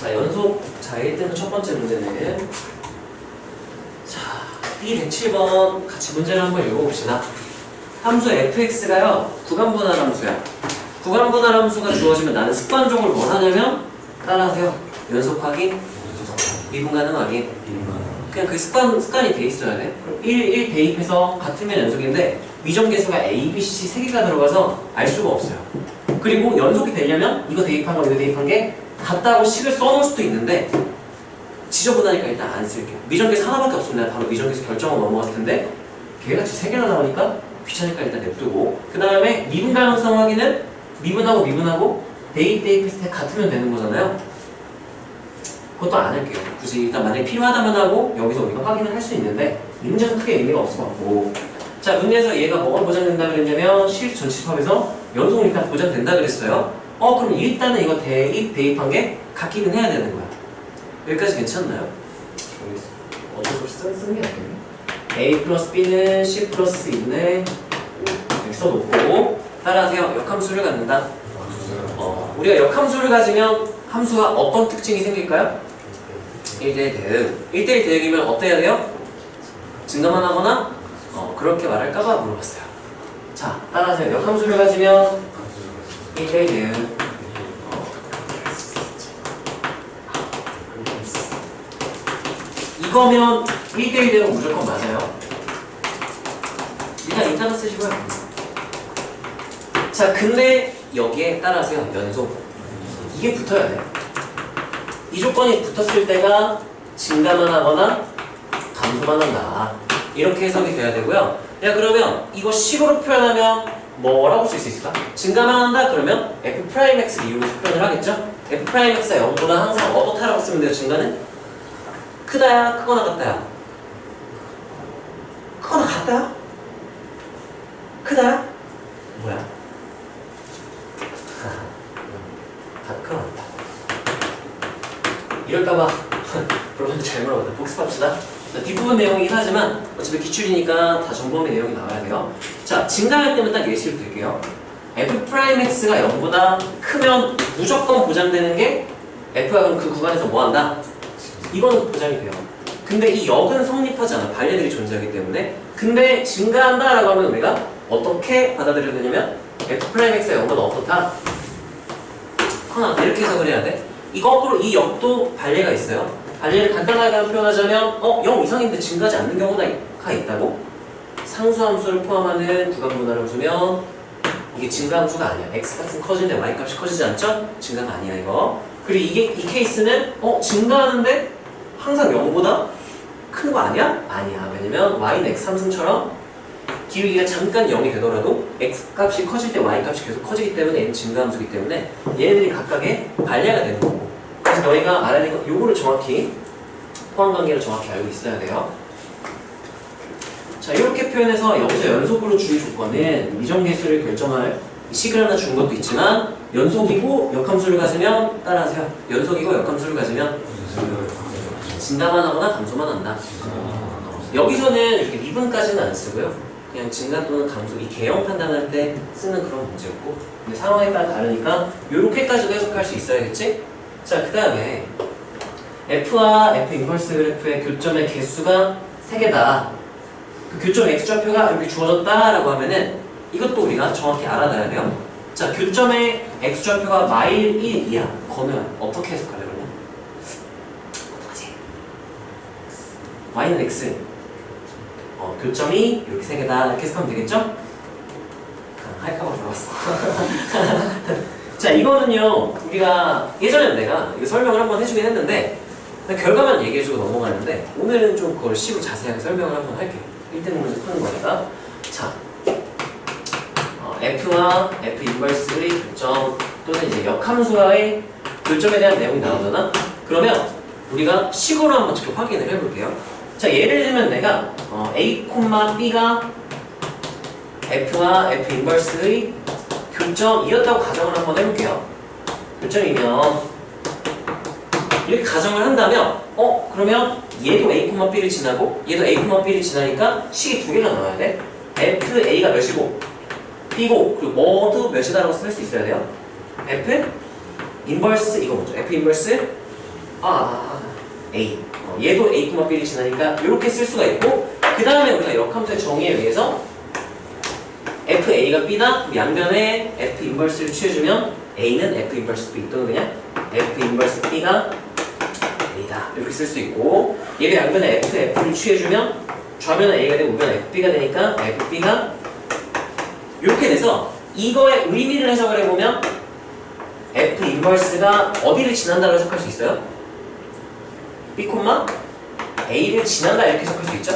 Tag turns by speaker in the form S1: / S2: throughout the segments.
S1: 자, 연속. 자, 1등은 첫 번째 문제는. 자, B107번 같이 문제를 한번 읽어봅시다. 함수 fx가요, 구간분할 함수야. 구간분할 함수가 주어지면 나는 습관적으로 뭘 하냐면, 따라하세요. 연속 확인, 미분 가능 확인. 그냥 그 습관이 돼 있어야 돼. 1 대입해서 같으면 연속인데, 미정계수가 A, B, C 3개가 들어가서 알 수가 없어요. 그리고 연속이 되려면 이거 대입한 거, 이거 대입한 게 같다고 식을 써놓을 수도 있는데, 지저분하니까 일단 안 쓸게요. 미정계수 하나밖에 없으면 내가 바로 미정계수 결정하고 넘어갔을 텐데, 걔같이 3개나 나오니까 귀찮으니까 일단 냅두고, 그 다음에 미분 가능성 확인은 미분하고 대입했을 때 같으면 되는 거잖아요. 그것도 안 할게요. 굳이 일단 만약에 필요하다면 하고 여기서 우리가 확인을 할 수 있는데 이 문제는 크게 의미가 없을 것 같고, 자, 문제에서 얘가 뭐가 보장된다 그랬냐면 실수 전치집합에서 연속은 일단 보장된다 그랬어요. 그럼 일단은 이거 대입한 게 같기는 해야 되는 거야. 여기까지 괜찮나요? 어쩔 수 없이 쓰는 게 낫겠네. A 플러스 B는 C 플러스 2분의 이렇게 써놓고, 따라하세요. 역함수를 갖는다. 우리가 역함수를 가지면 함수가 어떤 특징이 생길까요? 1대1 대응. 1대1 대응이면 어때야 돼요? 증가만 하거나 그렇게 말할까봐 물어봤어요. 자, 따라하세요. 역함수를 가지면 1대1 대응. 이거면 1대1 대응 무조건 맞아요. 일단 이따가 쓰시고요. 자, 근데 여기에 따라하세요. 연속. 이게 붙어야 돼. 이 조건이 붙었을 때가 증가만 하거나 감소만 한다. 이렇게 해석이 돼야 되고요. 야, 그러면 이거 식으로 표현하면 뭐라고 쓸 수 있을까? 증가만 한다 그러면 f'x를 이용해서 표현을 하겠죠? f'x가 0보다 항상 어떻다라고 쓰면 돼요. 증가는 크다야, 크거나 같다야? 크거나 같다야? 크다야? 뭐야? 크거나 같다. 이럴까봐 여러분들 잘 물어봤다. 복습합시다. 자, 뒷부분 내용이긴 하지만 어차피 기출이니까 다 정범의 내용이 나와야 돼요. 자, 증가할 때만 딱 예시를 들게요. f'x가 0보다 크면 무조건 보장되는 게 f가 그럼 그 구간에서 뭐 한다? 이거는 보장이 돼요. 근데 이 역은 성립하지 않아. 반례들이 존재하기 때문에. 근데 증가한다 라고 하면 우리가 어떻게 받아들여야 되냐면 f'x가 0보다 어떻다? 커나 이렇게 해석을 해야 돼. 이 거꾸로 이 역도 반례가 있어요. 반례를 간단하게 표현하자면 0 이상인데 증가하지 않는 경우가 있다고? 상수함수를 포함하는 구간분할을 주면 이게 증가함수가 아니야. x값은 커지는데 y값이 커지지 않죠? 증가가 아니야 이거. 그리고 이 케이스는 증가하는데 항상 0보다 큰 거 아니야? 아니야. 왜냐면 y는 x 함수처럼 기울기가 잠깐 0이 되더라도 x값이 커질 때 y값이 계속 커지기 때문에 얘는 증가함수이기 때문에 얘네들이 각각의 반례가 되는 거고. 그래서 너희가 알아야 되는 건 요거를 정확히 포함관계를 정확히 알고 있어야 돼요. 자, 이렇게 표현해서 여기서 연속으로 주의 조건은 미정계수를 결정할 식을 하나 준 것도 있지만 연속이고 역함수를 가지면 따라하세요. 연속이고 역함수를 가지면 증가만 하거나 감소만 한다. 여기서는 이렇게 미분까지는 안 쓰고요. 그냥 증가 또는 감소, 이 개형 판단할 때 쓰는 그런 문제였고, 근데 상황에 따라 다르니까 요렇게까지도 해석할 수 있어야겠지? 자, 그 다음에 F와 F 인버스 그래프의 교점의 개수가 3개다. 그 교점 X좌표가 이렇게 주어졌다라고 하면은 이것도 우리가 정확히 알아놔야 돼요. 자, 교점의 X좌표가 마일 1, 2야. 그러면 어떻게 해석할래 그러면? 어떡하지? Y는 X. 교점이 이렇게 3개다. 이렇게 해석하면 되겠죠? 할까봐 물어봤어. 자, 이거는요, 우리가 예전에 내가 이거 설명을 한번 해주긴 했는데 결과만 얘기해주고 넘어가는데 오늘은 좀 그걸 식으로 자세하게 설명을 한번 할게요. 1등 문제 푸는 거니까. 자, F와 F 인버스의 교점 또는 이제 역함수와의 교점에 대한 내용이 나오잖아? 그러면 우리가 식으로 한번 직접 확인을 해볼게요. 자, 예를 들면 내가 A, B가 F와 F 인버스의 교점이었다고 가정을 한번 해볼게요. 교점이면 이렇게 가정을 한다면 그러면 얘도 A, B를 지나고 얘도 A, B를 지나니까 식이 2개가 나와야 돼. FA가 몇이고 B고 그리고 모두 몇이다라고 쓸 수 있어야 돼요. F 인버스 이거 뭐죠? F 인버스 A. 얘도 A, B를 지나니까 이렇게 쓸 수가 있고, 그 다음에 우리가 역함수의 정의에 의해서 FA가 B다? 양변에 F 인버스를 취해주면 A는 F 인버스 B 또는 그냥 F 인버스 B가 A다. 이렇게 쓸 수 있고, 얘가 양변에 F를 취해주면 좌변은 A가 되고 우변은 FB가 되니까 FB가 이렇게 돼서 이거의 의미를 해석을 해보면 F 인버스가 어디를 지난다고 해석할 수 있어요? B, A를 지난다 이렇게 해석할 수 있죠?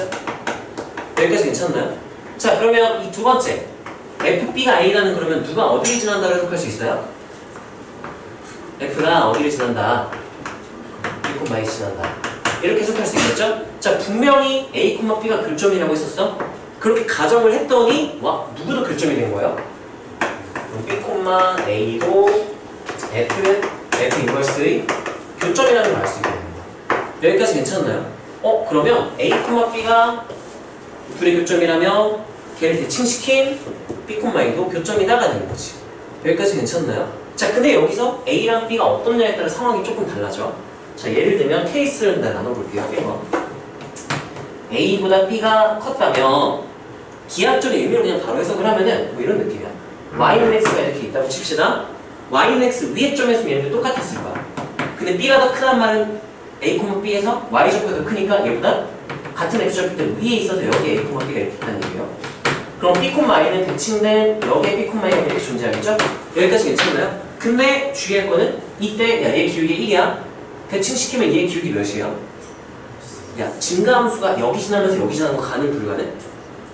S1: 여기까지 괜찮나요? 자, 그러면 이 두 번째 FB가 A라는 그러면 누가 어디를 지난다고 해석할 수 있어요? F가 어디를 지난다? B, A를 지난다 이렇게 해석할 수 있겠죠? 자, 분명히 A, B가 교점이라고 했었어? 그렇게 가정을 했더니 와, 누구도 교점이 된 거예요? B, A도 F 인버스의 교점이라는 걸 알 수 있게 됩니다. 여기까지 괜찮나요? 그러면 A, B가 둘의 교점이라면 걔를 대칭시킨 B, A도 교점이다가 되는 거지. 여기까지 괜찮나요? 자, 근데 여기서 A랑 B가 어떻냐에 따라 상황이 조금 달라져. 자, 예를 들면 케이스를 나눠볼게요. 1번. A보다 B가 컸다면 기하학적인 의미로 그냥 바로 해석을 하면은 뭐 이런 느낌이야. Y는 X가 이렇게 있다고 칩시다. Y는 X 위의 점에서 얘네들 똑같았을 거야. 근데 B가 더 크단 말은 A, B에서 Y 좌표가 더 크니까 얘보다 같은 X 좌표 때 위에 있어서 여기에 A, B가 이렇게 있다는 얘기예요. 그럼 B, Y는 대칭된 여기에 B, Y가 이렇게 존재하겠죠? 여기까지 괜찮나요? 근데 주의할 거는 이때 야, 얘 기울기 1이야. 대칭시키면 얘 기울기 몇이에요? 야, 증가함수가 여기 지나면서 여기 지나는 거 가능 불가능?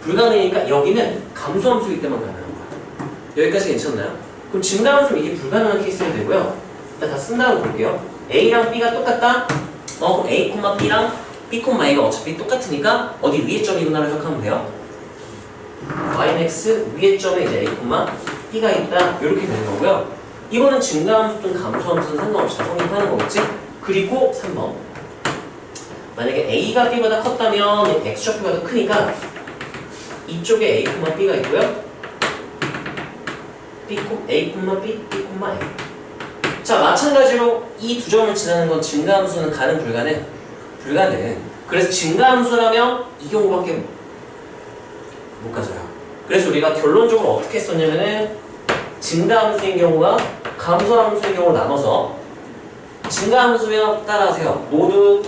S1: 불가능이니까 여기는 감소함수일 때만 가능한 거야. 여기까지 괜찮나요? 그럼 증가함수는 이게 불가능한 케이스가 되고요. 일단 다 쓴다고 볼게요. A랑 B가 똑같다? 그럼 A, B랑 B, A가 어차피 똑같으니까 어디 위의 점이구나 해석하면 돼요. Yx 위의 점에 이제 A, B가 있다. 이렇게 되는 거고요. 이거는 증가함수든 감소함수든 상관없이 다 성립하는 거겠지? 그리고 3번. 만약에 A가 B보다 컸다면 X좌표가 더 크니까 이쪽에 A, B가 있고요. A, B, B, A. 자, 마찬가지로 이 두 점을 지나는 건 증가함수는 가능 불가능? 불가능. 그래서 증가함수라면 이 경우밖에 못 가져요. 그래서 우리가 결론적으로 어떻게 썼냐면은 증가함수인 경우와 감소함수인 경우로 나눠서 증가함수면 따라하세요. 모두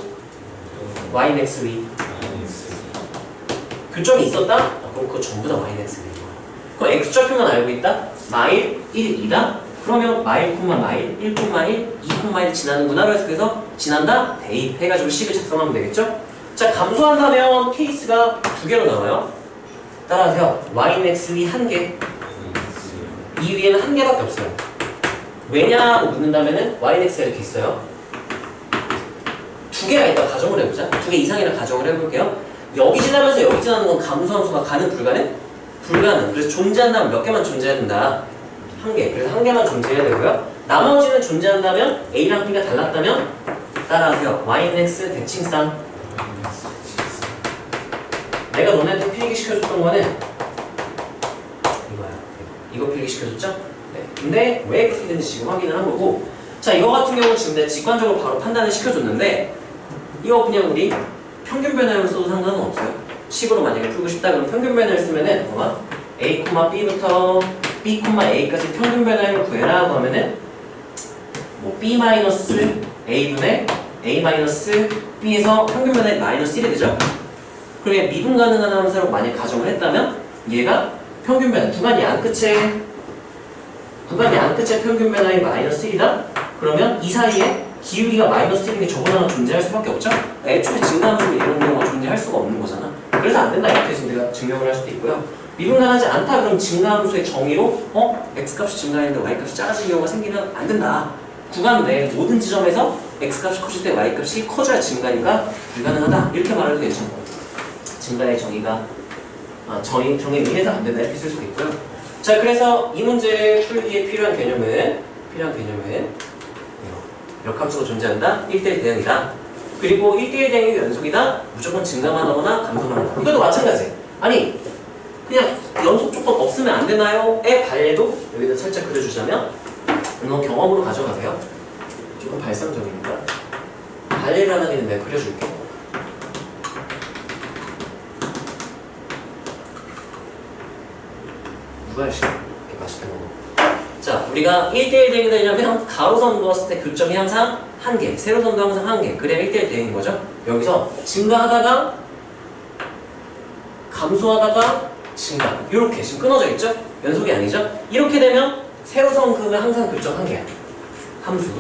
S1: Yx 위. 교점이 있었다? 그럼 그거 전부 다 Yx 위인 거야. 그럼 X좌표만 알고 있다? 마일 1, 2다? 그러면 마일, 1, 2, 지나는구나. 그래서 지난다? 대입해가지고 식을 작성하면 되겠죠? 자, 감소한다면 케이스가 두 개로 나와요. 따라하세요. Yx 위 한 개. 이 위에는 한 개밖에 없어요. 왜냐고 묻는다면은 Yx가 이렇게 있어요. 두 개가 있다 가정을 해보자. 두 개 이상이라 가정을 해볼게요. 여기 지나면서 여기 지나는 건 감소함수가 가능 불가능? 불가능. 그래서 존재한다면 몇 개만 존재해야 된다? 한 개. 그래서 한 개만 존재해야 되고요. 나머지는 존재한다면 A랑 B가 달랐다면 따라하세요. Yx 대칭상. 내가 너네한테 필기시켜줬던 거는 이거야. 이거 필기시켜줬죠? 네. 근데 왜 그렇게 되는지 지금 확인을 한 거고, 자, 이거 같은 경우는 지금 내가 직관적으로 바로 판단을 시켜줬는데 이거 그냥 우리 평균 변화를 써도 상관은 없어요. 식으로 만약에 풀고 싶다 그러면 평균 변화를 쓰면은 A, B부터 B, A까지 평균 변화를 구해라고 하면은 뭐 B-A분의 A-B에서 평균 변화의 마이너스 1이 되죠? 그러면 미분 가능한 함수라고 만약 가정을 했다면 얘가 평균 변화 구간이 안 끝에 평균 변화의 마이너스 1이다? 그러면 이 사이에 기울기가 마이너스 1인 게 저거랑 존재할 수밖에 없죠? 애초에 증가함수 이런 경우가 존재할 수가 없는 거잖아. 그래서 안 된다 이렇게 해서 내가 증명을 할 수도 있고요. 미분 가능하지 않다 그럼 증가함수의 정의로 x값이 증가했는데 y값이 작아진 경우가 생기면 안 된다. 구간 내 모든 지점에서 x값이 커질 때 y값이 커져야 증가니까 불가능하다. 이렇게 말해도 괜찮고, 증가의 정의가 정의에 의해서 안 된다 이렇게 쓸 수도 있고요. 자, 그래서 이 문제를 풀기에 필요한 개념은 역함수가 존재한다. 1대1 대응이다. 그리고 1대1 대응이 연속이다. 무조건 증가만 하거나 감소만 한다. 이것도 마찬가지. 아니 그냥 연속 조건 없으면 안 되나요? 의 발레도 여기다 살짝 그려주자면 이건 경험으로 가져가세요. 조금 발상적입니다. 발레를 하나 내가 그려줄게. 누가 이렇게 맛있게 먹어. 자, 우리가 1대1 대응이 되려면 가로선 그었을 때 교점이 항상 1개, 세로선도 항상 1개. 그래야 1대1 대응인 거죠. 여기서 증가하다가 감소하다가 증가. 이렇게 지금 끊어져 있죠? 연속이 아니죠? 이렇게 되면 세로선 그으면 항상 교점 1개야. 함수.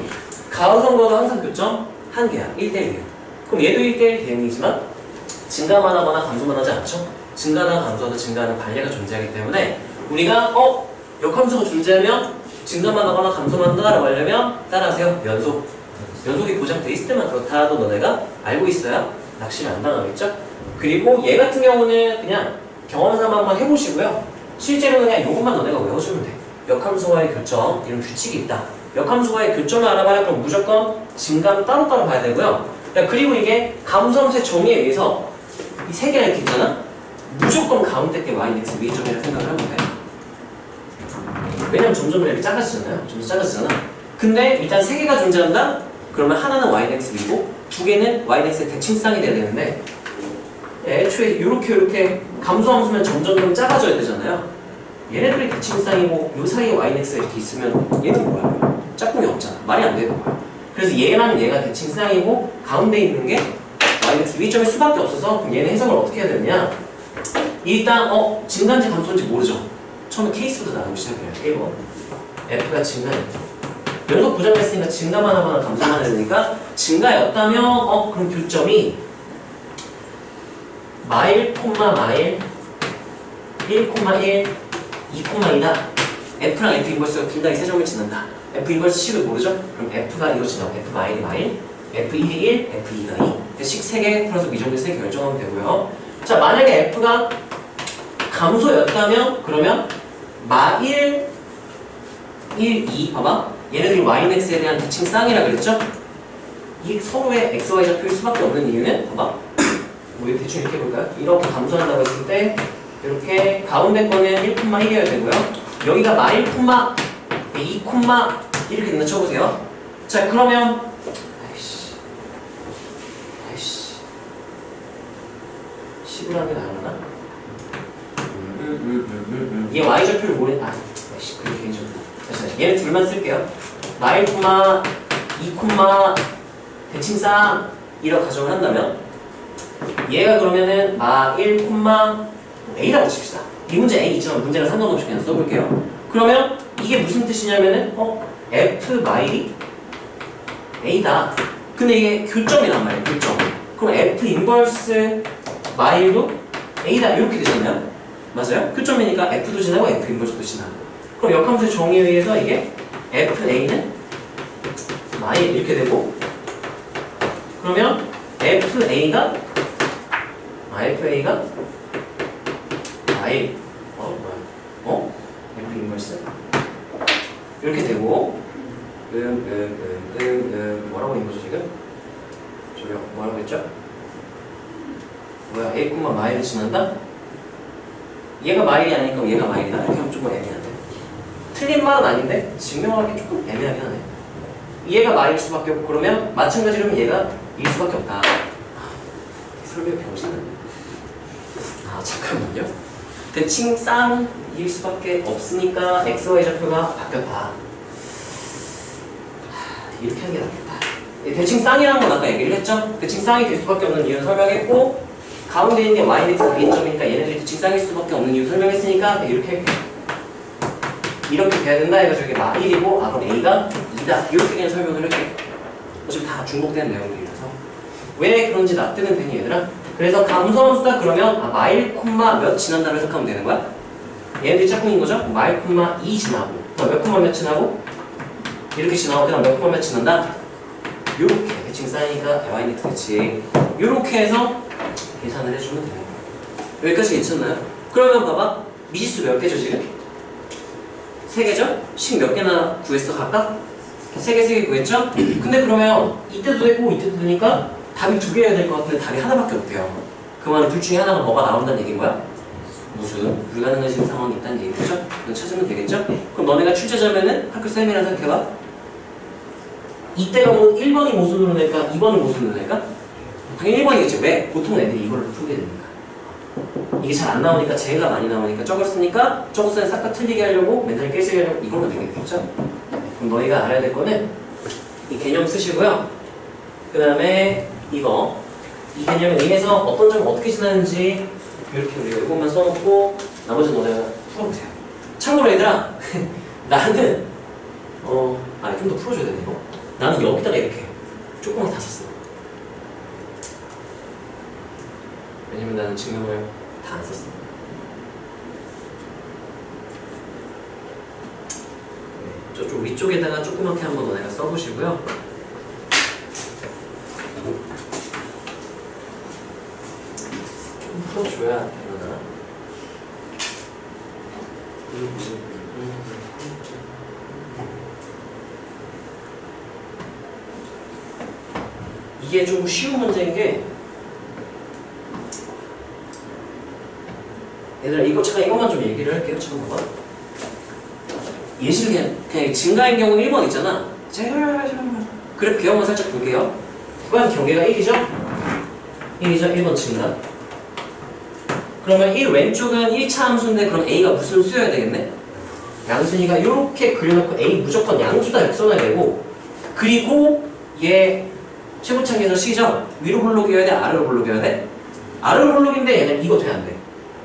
S1: 가로선 그어도 항상 교점 1개야. 1대1 대응. 그럼 얘도 1대1 대응이지만 증가만 하거나 감소만 하지 않죠? 증가나 감소하다 증가하는 반례가 존재하기 때문에 우리가 역함수가 존재하면 증가만 하거나 감소만 한다라고 하려면 따라하세요. 연속이 보장돼 있을 때만 그렇다도 너네가 알고 있어야 낚시를 안 당하겠죠? 그리고 얘 같은 경우는 그냥 경험 삼아 한번 해보시고요. 실제로는 그냥 이것만 너네가 외워주면 돼. 역함수와의 교점, 이런 규칙이 있다. 역함수와의 교점을 알아봐야 그럼 무조건 증가는 따로따로 봐야 되고요. 그리고 이게 감소함수의 정의에 의해서 이 세 개가 이렇게 있잖아? 무조건 가운데 게 y-x 위점이라고 생각을 하면 돼. 왜냐면 점점 이렇게 작아지잖아요. 점점 작아지잖아. 근데 일단 세 개가 존재한다? 그러면 하나는 y-x 위고 두 개는 y-x의 대칭쌍이 돼야 되는데 애초에 이렇게 감소함수면 점점 작아져야 되잖아요. 얘네들이 대칭쌍이고 요 사이에 y-x가 이렇게 있으면 얘는 뭐야? 짝꿍이 없잖아. 말이 안 되는 거야. 그래서 얘랑 얘가 대칭쌍이고 가운데 있는 게 y-x 위점일 수밖에 없어서 그럼 얘는 해석을 어떻게 해야 되느냐? 일단 증가인지 감소인지 모르죠. 처음에 케이스부터 나누기 시작해요. 1번 F가 증가해. 연속 부정했으니까 증가만 하거나 감소만 해야 되니까 증가였다면 그럼 교점이 마일, 마일 1,1 2,2다. F랑 F 인버스가 둘 다 이 세 점을 지난다. F 인버스 식을 모르죠? 그럼 F가 이거 지나고 F 마일이 마일, F1이 1, F2가 2. 식 3개 플러스 미정도 3개 결정하면 되고요. 자, 만약에 F가 감소였다면 그러면 마일 1, 2 봐봐. 얘네들이 yx에 대한 대칭쌍이라 그랬죠? 이 서로의 xy 좌표일 수밖에 없는 이유는 봐봐. 뭐 이렇게 대충 이렇게 볼까요? 이렇게 감소한다고 했을 때 이렇게 가운데 거는 1,1이어야 되고요. 여기가 마일, 2, 이렇게 된다 쳐보세요. 자, 그러면 아이씨 10을 하는 게 나을라나? 얘 y좌표를 모르는 아이씨 그게 개인적으로 다시 얘는 둘만 쓸게요. 마일, 2, 대칭쌍 이라고 가정을 한다면 얘가 그러면은 마일, a라고 칩시다. 이 문제 a 있지만 문제랑 상관없이 그냥 써볼게요. 그러면 이게 무슨 뜻이냐면은 f 마일이 a다. 근데 이게 교점이란 말이에요. 교점. 그럼 f 인버스 마일도 a다 이렇게 되잖아요. 맞아요? 교점이니까 f도 지나고 f 인버스도 지나고. 그럼 역함수의 정의에 의해서 이게 fa는 마일 이렇게 되고 그러면 fa가 마일 f 인버스 이렇게 되고 뭐라고 있는 거죠 지금? 저기 뭐라고 했죠? 뭐야 a, 마일을 지난다? 얘가 마일이 아니니까 얘가 마일이다? 이렇게 하면 조금 애매한데 틀린 말은 아닌데 증명하기 조금 애매하긴 하네. 얘가 마일일 수밖에 없고 그러면 마찬가지로 얘가 일 수밖에 없다. 설명 병신은 잠깐만요. 대칭쌍일 수밖에 없으니까 xy 좌표가 바뀌었다. 이렇게 하는 게 낫겠다. 대칭쌍이라는 건 아까 얘기를 했죠? 대칭쌍이 될 수밖에 없는 이유는 설명했고 가운데 있는 게 y-x가 B점이니까 얘네들이 대칭쌍일 수밖에 없는 이유 설명했으니까 이렇게 할게요. 이렇게 돼야 된다 해가지고 이게 마일이고 그럼 a가 2다 이렇게 그냥 설명을 할게요. 어차피 다 중복된 내용들이라서 왜 그런지 납득은 되니 얘들아? 그래서 감소함수다 그러면 마일, 몇 지난다고 해석하면 되는 거야? 얘네들이 짝꿍인 거죠? 마일, 2 지나고 몇 지나고 이렇게 지나고 그다음 몇 지난다? 요렇게 대칭쌍이니까 y-x 대칭 요렇게 해서 계산을 해주면 되는 거예요. 여기까지 괜찮나요? 그러면 봐봐 미지수 몇 개죠 지금? 3개죠? 식 몇 개나 구했어 각각? 3개 구했죠? 근데 그러면 이때도 되고 이때도 되니까 답이 2개여야 될 것 같은데 답이 하나밖에 없대요. 그 말은 둘 중에 하나가 뭐가 나온다는 얘기인 거야? 무슨 불가능해지는 상황이 있다는 얘기죠? 그건 찾으면 되겠죠? 그럼 너네가 출제자면은 학교 쌤이랑 생각해봐. 이때가 뭐 1번이 모순으로 낼까? 2번을 모순으로 낼까? 당연히 1번이겠죠. 왜? 보통 애들이 이걸로 풀게 되니까. 이게 잘 안 나오니까 쟤가 많이 나오니까 저걸 쓰니까 저거 쓰는 싹 다 틀리게 하려고 멘탈 깨지게 하려고 이걸로 되겠죠. 그럼 너희가 알아야 될 거는 이 개념 쓰시고요. 그 다음에 이거 이 개념에 의해서 어떤 점을 어떻게 지나는지 이렇게 우리가 이것만 써놓고 나머지는 너네가 풀어보세요. 참고로 얘들아 나는 아니 좀 더 풀어줘야 되네 이거. 나는 여기다가 이렇게 조금만 다 썼어. 왜냐면 나는 증명을 다 안 썼어. 네, 저쪽 위쪽에다가 조그맣게 한번 너네가 써보시고요. 좀 풀어줘야 되나? 이게 좀 쉬운 문제인 게 얘들아 이거 잠깐 이것만 좀 얘기를 할게요. 잠깐만. 예시를 그냥 증가인 경우 1번 있잖아. 그래프 개형만 살짝 볼게요. 구간 경계가 1이죠? 1이죠? 1번 증가. 그러면 1 왼쪽은 1차 함수인데 그럼 A가 무슨 수여야 되겠네? 양순이가 이렇게 그려놓고 A 무조건 양수다 이렇게 써놔야 되고 그리고 얘 최고창에서 C죠? 위로 볼록이어야 돼? 아래로 볼록이어야 돼? 아래로 볼록인데 얘는 이거 돼? 안 돼?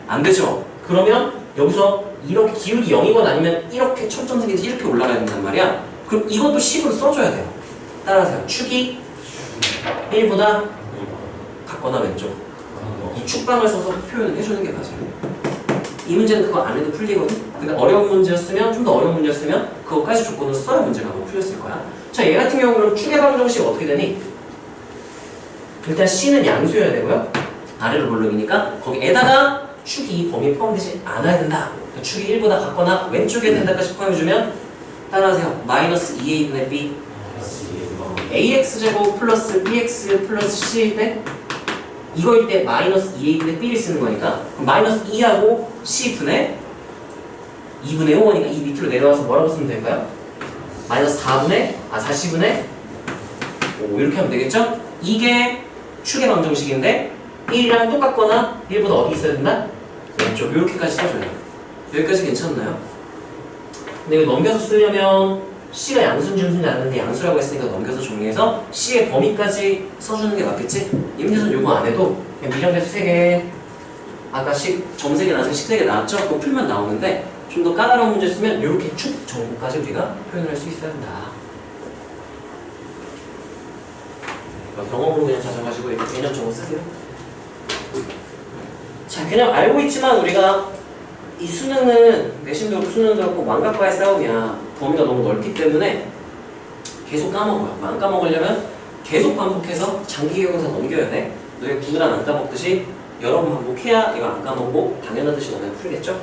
S1: 안 되죠? 그러면 여기서 이렇게 기울기 0이건 아니면 이렇게 초점색에서 이렇게 올라가야 된단 말이야. 그럼 이것도 10으로 써줘야 돼요. 따라하세요. 축이 1보다 같거나 왼쪽. 이 축방을 써서 표현을 해주는 게 맞아요. 이 문제는 그거 안 해도 풀리거든? 그러니까 어려운 문제였으면, 좀 더 어려운 문제였으면 그것까지 조건으로 써야 문제가 한번 풀렸을 거야. 자, 얘 같은 경우는 축의 방정식 어떻게 되니? 일단 C는 양수여야 되고요. 아래로 볼록이니까 거기에다가 축이 이 범위에 포함되지 않아야 된다. 그러니까 축이 1보다 같거나 왼쪽에 된다까지 포함해주면 따라하세요. 마이너스 2a분의 b ax제곱 플러스 bx 플러스 c일 때 이거일 때 마이너스 2a분의 b를 쓰는 거니까 그럼 마이너스 2하고 c분의 2분의 5니까 이 밑으로 내려와서 뭐라고 쓰면 될까요? 마이너스 40분의 5 이렇게 하면 되겠죠? 이게 축의 방정식인데 1이랑 똑같거나 1보다 어디 있어야 된다? 왼쪽 이렇게까지 써줘요. 여기까지 괜찮나요? 근데 이거 넘겨서 쓰려면 C가 양수인지 음수인지 아는데 양수라고 했으니까 넘겨서 정리해서 C의 범위까지 써주는 게 맞겠지? 이 문제는 요거 안 해도 그냥 미정계수 3개 아까 점 3개 나와서 식 3개 나왔죠? 그거 풀면 나오는데 좀 더 까다로운 문제 쓰면 이렇게 축 정도까지 우리가 표현을 할 수 있어야 된다. 경험으로 그냥 자정하시고 이렇게 개념 정보 쓰세요. 자, 그냥 알고 있지만 우리가 이 수능은 내신도 그렇고 수능도 그렇고 완각과의 싸움이야. 범위가 너무 넓기 때문에 계속 까먹어요. 안 까먹으려면 계속 반복해서 장기 기억에서 넘겨야 돼. 너희 구드란 안 까먹듯이 여러 번 반복해야 이거 안 까먹고 당연하듯이 너네 풀겠죠?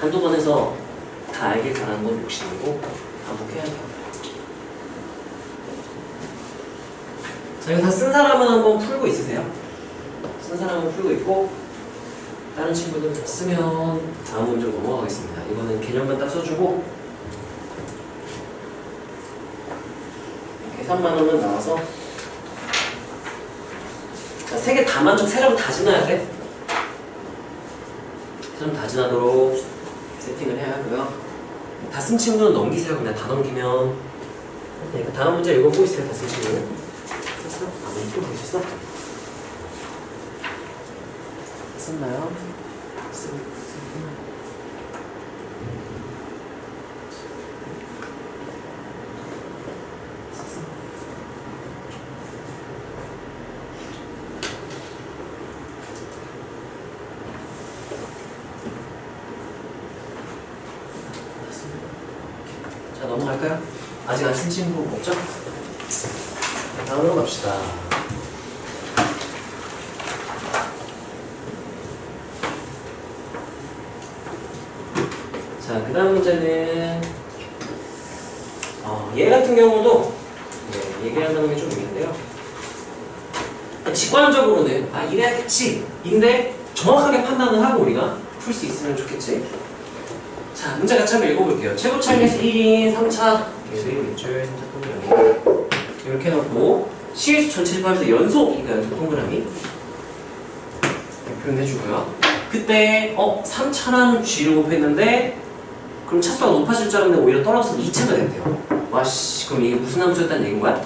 S1: 한두 번 해서 다 알길 잘하는 건 욕심이고 반복해야 돼요. 자, 이거 다 쓴 사람은 한번 풀고 있으세요? 쓴 사람은 풀고 있고 다른 친구들 다 쓰면 다음 문제로 넘어가겠습니다. 이거는 개념만 딱 써주고 계산만 하면 나와서 자, 3개 다 만족 3점 다 지나야 돼. 3점 다 지나도록 세팅을 해야 하고요. 다 쓴 친구는 넘기세요. 그냥 다 넘기면 그러니까 다음 문제 읽어보고 있어요. 다 쓴 친구는 썼어? 또 보셨어? 썼나요? 자, 넘어갈까요? 아직 안 쓴 친구 없죠? 다음으로 갑시다. 자, 그 다음 문제는 얘 같은 경우도 얘기한다는 게 좀 있는데요. 직관적으로는 이래야겠지 인데 정확하게 판단을 하고 우리가 풀 수 있으면 좋겠지. 자, 문제 같이 한번 읽어볼게요. 최고차이에서 1인 3차 그래서 1겠죠. 3차 이렇게 해놓고 C에서 전체 집합에서 연속이니까 연속 동그라미 표현해주고요. 그때 3차라는 G를 곱했는데 그럼 차수가 높아질 줄 알았는데 오히려 떨어져서 2차가 됐대요. 와씨, 그럼 이게 무슨 함수였다는 얘기인 거야?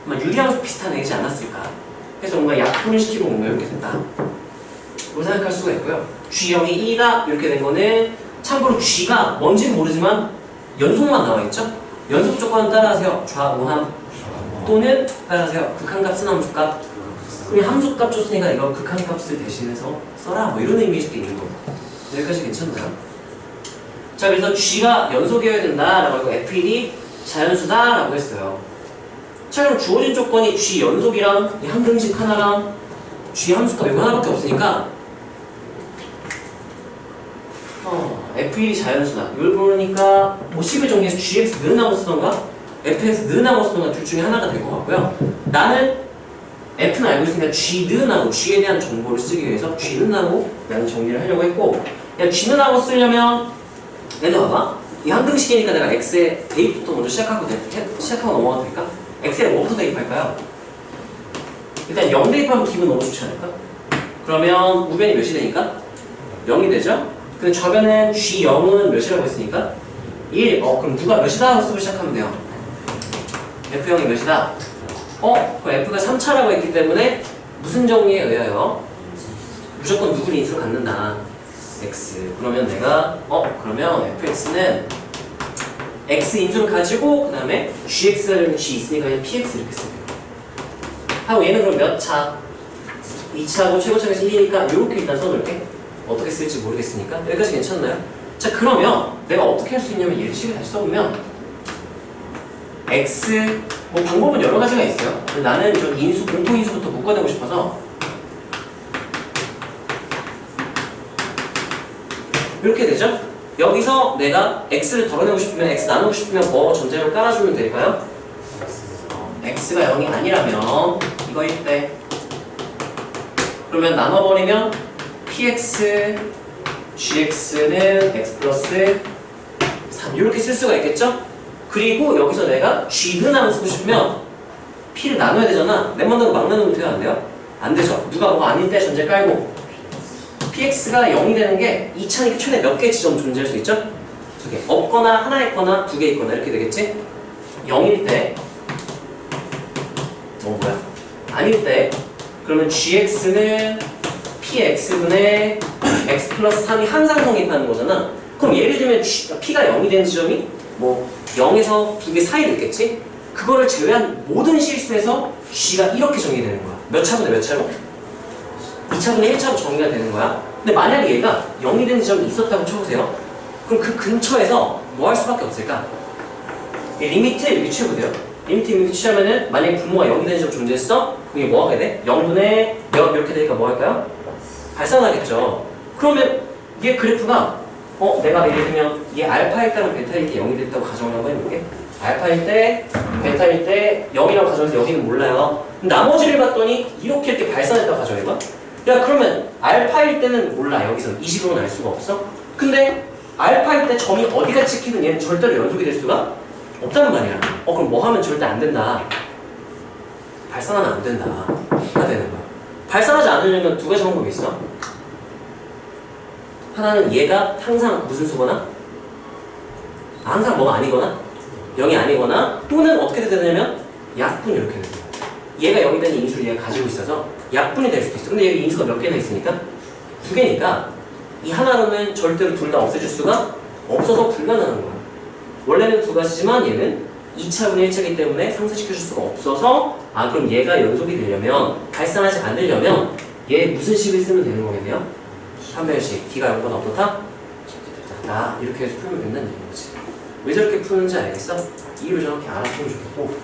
S1: 아마 유리함수 비슷한 애지 않았을까? 그래서 뭔가 약분을 시키고 뭔가 이렇게 됐다. 그렇게 생각할 수가 있고요. G0이 2다 이렇게 된 거는 참고로 G가 뭔지는 모르지만 연속만 나와있죠? 연속 조건은 따라하세요. 좌우함 또는 따라하세요. 극한값은 함수값. 우리 함수값 줬으니까 이거 극한값을 대신해서 써라 뭐 이런 의미일 수도 있는 거고. 여기까지 괜찮나요? 자, 그래서 G가 연속이어야 된다라고 하고 F1이 자연수다라고 했어요. 자, 그럼 주어진 조건이 G 연속이랑 이 항등식 하나랑 G 함수값 이거 하나밖에 없으니까 F1이 자연수다. 이걸 보니까 뭐 식을 정리해서 GX 는하고 쓰던가 FX 는하고 쓰던가 둘 중에 하나가 될 것 같고요. 나는 F는 알고 있으니까 G 는하고 G에 대한 정보를 쓰기 위해서 G 는하고 라는 정리를 하려고 했고, 야, G 는하고 쓰려면 얘들 봐봐. 이 항등식이니까 내가 X의 대입부터 먼저 시작하고 넘어가도 될까? X에 뭐부터 대입할까요? 일단 0 대입하면 기분 너무 좋지 않을까? 그러면 우변이 몇이 되니까? 0이 되죠? 근데 좌변은 G0은 몇이라고 했으니까? 1. 그럼 누가 몇이다? 쓰고 시작하면 돼요. F0이 몇이다? 그럼 F가 3차라고 했기 때문에 무슨 정리에 의하여 무조건 누구를 인수로 갖는다. X. 그러면 내가 그러면 FX는 X 인수를 가지고 그 다음에 GX라는 G 있으니까 그냥 PX 이렇게 쓰면 돼요. 하고 얘는 그럼 몇 차? 2차고 최고차에서 1이니까 이렇게 일단 써놓을게. 어떻게 쓸지 모르겠으니까 여기까지 괜찮나요? 자, 그러면 내가 어떻게 할 수 있냐면 얘를 식을 다시 써보면 X 뭐 방법은 여러 가지가 있어요. 나는 좀 인수, 공통인수부터 묶어내고 싶어서 이렇게 되죠? 여기서 내가 X를 덜어내고 싶으면 X 나누고 싶으면 뭐 전제로 깔아주면 될까요? X가 0이 아니라면 이거일 때 그러면 나눠버리면 PX, GX는 X 플러스 3 이렇게 쓸 수가 있겠죠? 그리고 여기서 내가 G는 안 쓰고 싶으면 P를 나눠야 되잖아. 내 맘대로 막 나누면 돼요? 안 돼요? 안 되죠. 누가 뭐 아닐 때 전제 깔고 PX가 0이 되는 게 2차니까 최대 몇 개의 지점 존재할 수 있죠? 두 개. 없거나 하나 있거나 두 개 있거나 이렇게 되겠지? 0일 때 뭐야? 아닐 때 그러면 GX는 PX분의 X 플러스 3이 항상 성립하는 거잖아. 그럼 예를 들면 P가 0이 되는 지점이 뭐 0에서 두 개 사이에 있겠지? 그거를 제외한 모든 실수에서 G가 이렇게 정의되는 거야. 몇 차분의 몇 차로? 2차분의 1차로 정의가 되는 거야. 근데 만약에 얘가 0이 되는 지점이 있었다고 쳐보세요. 그럼 그 근처에서 뭐 할 수밖에 없을까? 리미트 이렇게 취해보세요. 리미트 이렇게 취하면은 만약에 분모가 0이 되는 지점 존재했어? 그게 뭐 하게 돼? 0분의 몇 이렇게 되니까 뭐 할까요? 발산하겠죠. 그러면 얘 그래프가 내가 예를 들면 얘 알파일 때랑 베타일 때 0이 됐다고 가정을 한번 해볼게. 알파일 때, 베타일 때 0이라고 가정해서 여기는 몰라요. 나머지를 봤더니 이렇게 발산했다고 가정해봐. 야, 그러면 알파일 때는 몰라. 여기서 이 식으로는 알 수가 없어. 근데 알파일 때 점이 어디가 찍히든 얘는 절대로 연속이 될 수가 없다는 말이야. 그럼 뭐 하면 절대 안 된다. 발산하면 안 된다. 가 되는 거야. 발산하지 않으려면 두 가지 방법이 있어. 하나는 얘가 항상 무슨 수거나 항상 뭐가 아니거나 0이 아니거나 또는 어떻게 되냐면 약분이 이렇게 되는 거야. 얘가 0이 되는 인수를 얘가 가지고 있어서 약분이 될 수도 있어. 근데 여기 인수가 몇 개나 있으니까? 두 개니까 이 하나로는 절대로 둘 다 없애줄 수가 없어서 불가능한 거야. 원래는 두 가지지만 얘는 2차분의 1차이기 때문에 상쇄시켜줄 수가 없어서 그럼 얘가 연속이 되려면 발산하지 않으려면 얘 무슨 식을 쓰면 되는 거겠네요? 판별식 D가 0보다 어떻다? 자, 이렇게 해서 풀면 된다는 얘기인 거지. 왜 저렇게 푸는지 알겠어? 이유를 정확히 알았으면 좋겠고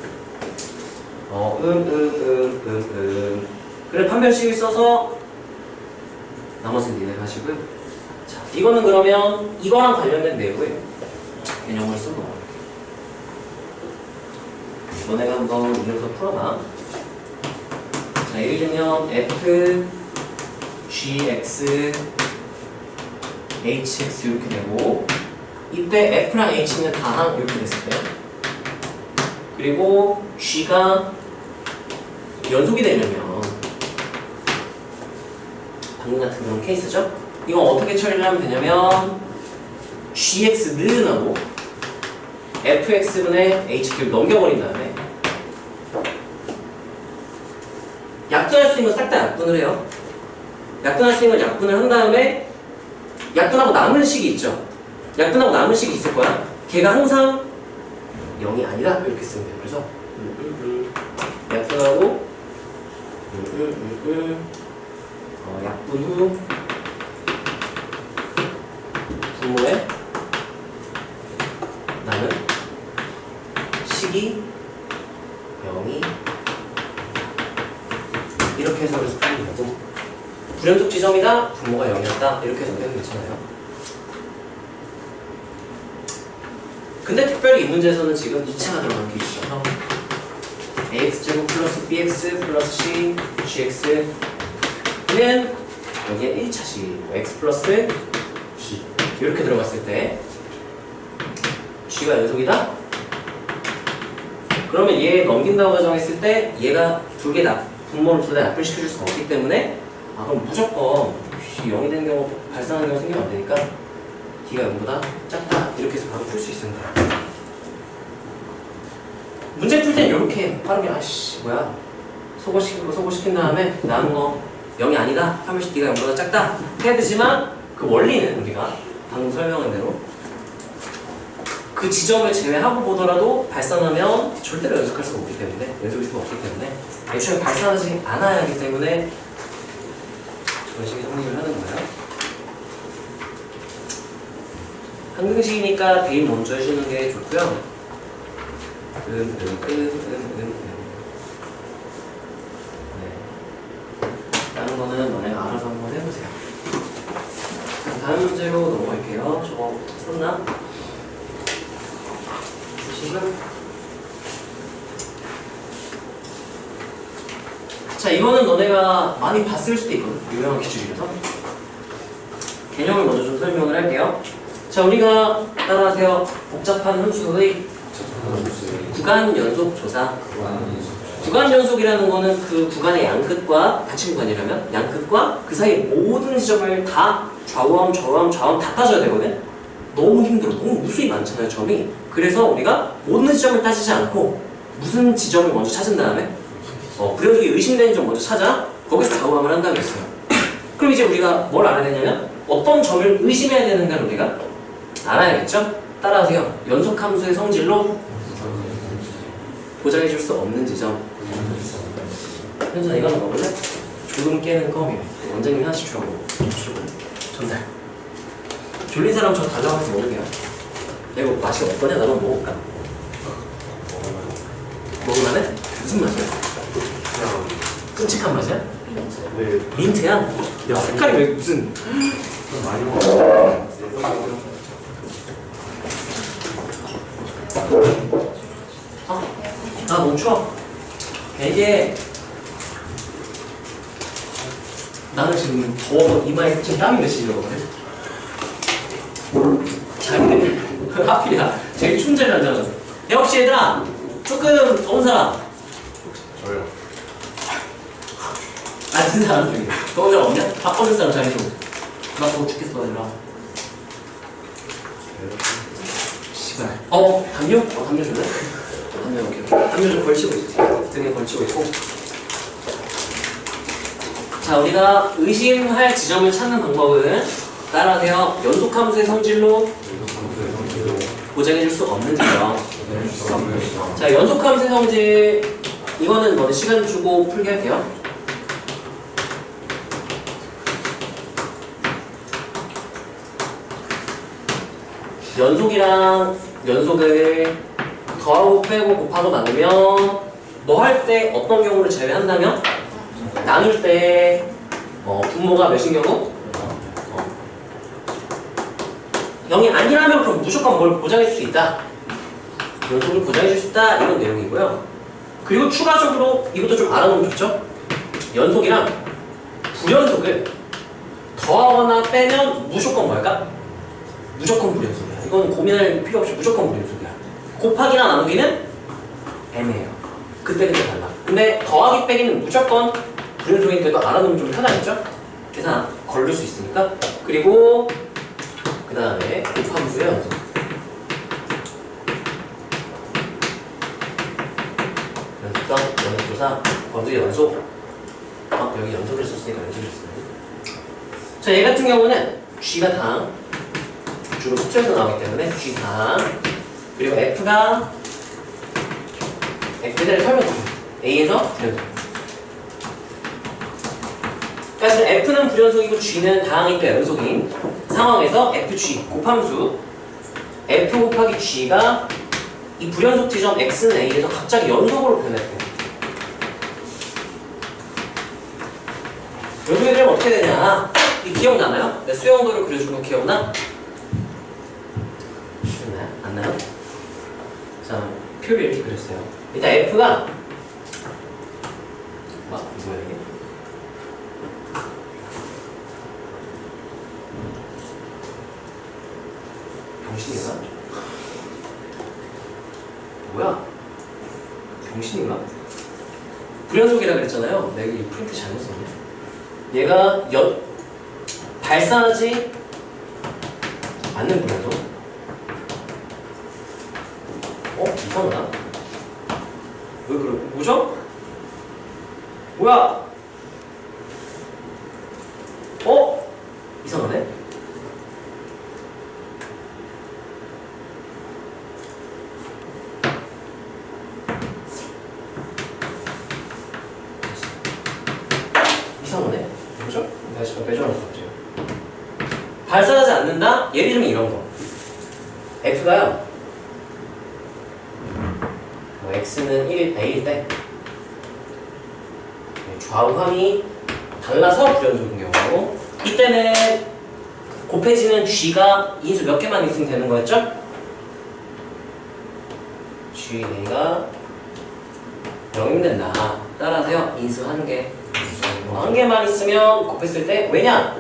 S1: 그래 판별식을 써서 나머지는 니네 하시고요. 자, 이거는 그러면 이거랑 관련된 내용을 개념을 쓰고 너네가 한번 이어서 풀어봐. 자, 예를 들면 F, GX, HX 이렇게 되고 이때 F랑 H는 다항 이렇게 됐을 때 그리고 G가 연속이 되려면 방금 같은 그런 케이스죠? 이건 어떻게 처리를 하면 되냐면 GX는 하고 FX분의 HQ를 넘겨버린 다음에 약분할 수 있는 건 싹 다 약분을 해요. 약분할 수 있는 건 약분을 한 다음에 약분하고 남은 식이 있죠. 약분하고 남은 식이 있을 거야. 걔가 항상 0이 아니다 이렇게 쓰면 돼요. 그래서 약분하고 약분 후 분모에 나는 식이 0이 이렇게 해석을 풀면 되고 불연속 지점이다 분모가 0이었다 이렇게 해석해도 괜찮아요. 근데 특별히 이 문제에서는 지금 2차가 들어간 게 있어서 ax제곱 플러스 bx 플러스 c gx는 여기에 1차식 x 플러스 g 이렇게 들어갔을 때 g가 연속이다? 그러면 얘 넘긴다고 가정했을 때 얘가 두 개 분모를 둘 다 약분시켜줄 수가 없기 때문에 그럼 무조건 0이 되는 경우 발생하는 경우 생기면 안 되니까 D가 0보다 작다 이렇게 해서 바로 풀 수 있습니다. 문제 풀 때는 이렇게 빠르게 뭐야 소거시키고 소거시킨 다음에 남은 거 0이 아니다 하면서 D가 0보다 작다 해야 되지만 그 원리는 우리가 방금 설명한 대로 그 지점을 제외하고 보더라도 발산하면 절대로 연속할 수가 없기 때문에 연속일 수가 없기 때문에 애초에 발산하지 않아야 하기 때문에 저런 식의 정리를 하는 거예요. 항등식이니까 대입 먼저 해주는 게 좋고요. 네. 다른 거는 너네가 알아서 한번 해보세요. 다음 문제로 넘어갈게요. 저거 썼나? 자, 이거는 너네가 많이 봤을 수도 있거든. 유명한 기출이라서. 개념을 먼저 좀 설명을 할게요. 자, 우리가 따라하세요. 복잡한 함수의 구간 연속 조사. 구간 연속이라는 거는 그 구간의 양끝과 같이 구간이라면 양끝과 그 사이 모든 지점을 다 좌우함, 좌우함, 좌우함 다 따져야 되거든. 너무 힘들어. 너무 무수히 많잖아요, 점이. 그래서 우리가 모든 지점을 따지지 않고 무슨 지점을 먼저 찾은 다음에 불연속이 의심되는 점 먼저 찾아. 거기서 좌우함을 한다고 했어요. 그럼 이제 우리가 뭘 알아야 되냐면 어떤 점을 의심해야 되는가를 우리가 알아야겠죠? 따라하세요. 연속함수의 성질로 보장해 줄 수 없는 지점. 현준아 이거는 먹을래? 졸음 깨는 껌이에요. 원장님이 하나씩 주라고 전달. 졸린 사람 저 달라고 해서 먹을게요. 내가 뭐 맛이 없거냐? 나만 먹을까? 먹을만해? 무슨 맛이야? 끔찍한 맛이야?
S2: 네.
S1: 민트야? 야 색깔이 왜 무슨
S2: 많이 먹어.
S1: 너무 추워. 이게 나는 지금 더워서 이마에 지금 땀이 맺히는 거거든. 잘 근데 하필이야. 제일 추운 자리에 앉아가지고. 야 혹시 얘들아 조금 더운 사람?
S2: 저요.
S1: 앉은 사람 중에 더운 사람 없냐? 바꿔줄 사람 자리 좀. 나 더워 죽겠어 얘들아. 씨발. 담요? 담요 줄래? 담요 오케이. 담요 좀 걸치고 있지. 등에 걸치고 있고. 자, 우리가 의심할 지점을 찾는 방법은 따라하세요. 연속함수의 성질로 보장해줄 수 없는 지점. 자, 연속함수의 성질 이거는 뭐 시간 주고 풀게 할게요. 연속이랑 연속을 더하고 빼고 곱하고 나누면 뭐 할 때 어떤 경우를 제외한다면 나눌 때 분모가 몇인 경우? 0이 아니라면 그럼 무조건 뭘 보장해 줄 수 있다. 연속을 보장해 줄 수 있다 이런 내용이고요. 그리고 추가적으로 이것도 좀 알아놓으면 좋죠? 연속이랑 불연속을 더하거나 빼면 무조건 뭘까? 무조건 불연속이야. 이건 고민할 필요 없이 무조건 불연속이야. 곱하기나 나누기는 애매해요. 그때 달라. 근데 더하기 빼기는 무조건 불연속이니까 또 알아놓으면 좀 편하겠죠? 계산 걸릴 수 있으니까. 그리고 그 다음에 곱함수의 연속. 연속성, 연속조사, 범수의 연속. 여기 연속을 썼으니까 연속을 썼네. 자, 얘 같은 경우는 G가 당, 주로 숫자에서 나오기 때문에 G 당, 그리고 F가 그대로 설명드려요. A에서 불연속. 그러니까 지금 F는 불연속이고 G는 다항이니까 연속인 상황에서 FG 곱함수 F 곱하기 G가 이 불연속 지점 X는 A에서 갑자기 연속으로 변했대요. 연속이 되면 어떻게 되냐? 이 기억나나요? 내 수영도를 그려준 거 기억나? 기억나요? 안 나요? 자, 표를 이렇게 그렸어요. 일단 F가 뭐야 이게? 병신인가? 뭐야? 병신인가? 불연속이라 그랬잖아요. 내가 이 프린트 잘못 썼네. 얘가 발산하지 않는 불연속. 이상하다. 왜 그래? 뭐죠? 뭐야? 이상하네? 이상하네? 뭐죠? 내가 지금 빼줘놨어, 갑자기. 발산하지 않는다? 예를 들면 이런 거. F가요. X는 1, A일 때 좌우함이 달라서 불연속인 경우고, 이때는 곱해지는 G가 인수 몇 개만 있으면 되는 거였죠? G가 0이면 된다. 따라서요, 인수 1개. 1개만 있으면 곱했을 때, 왜냐?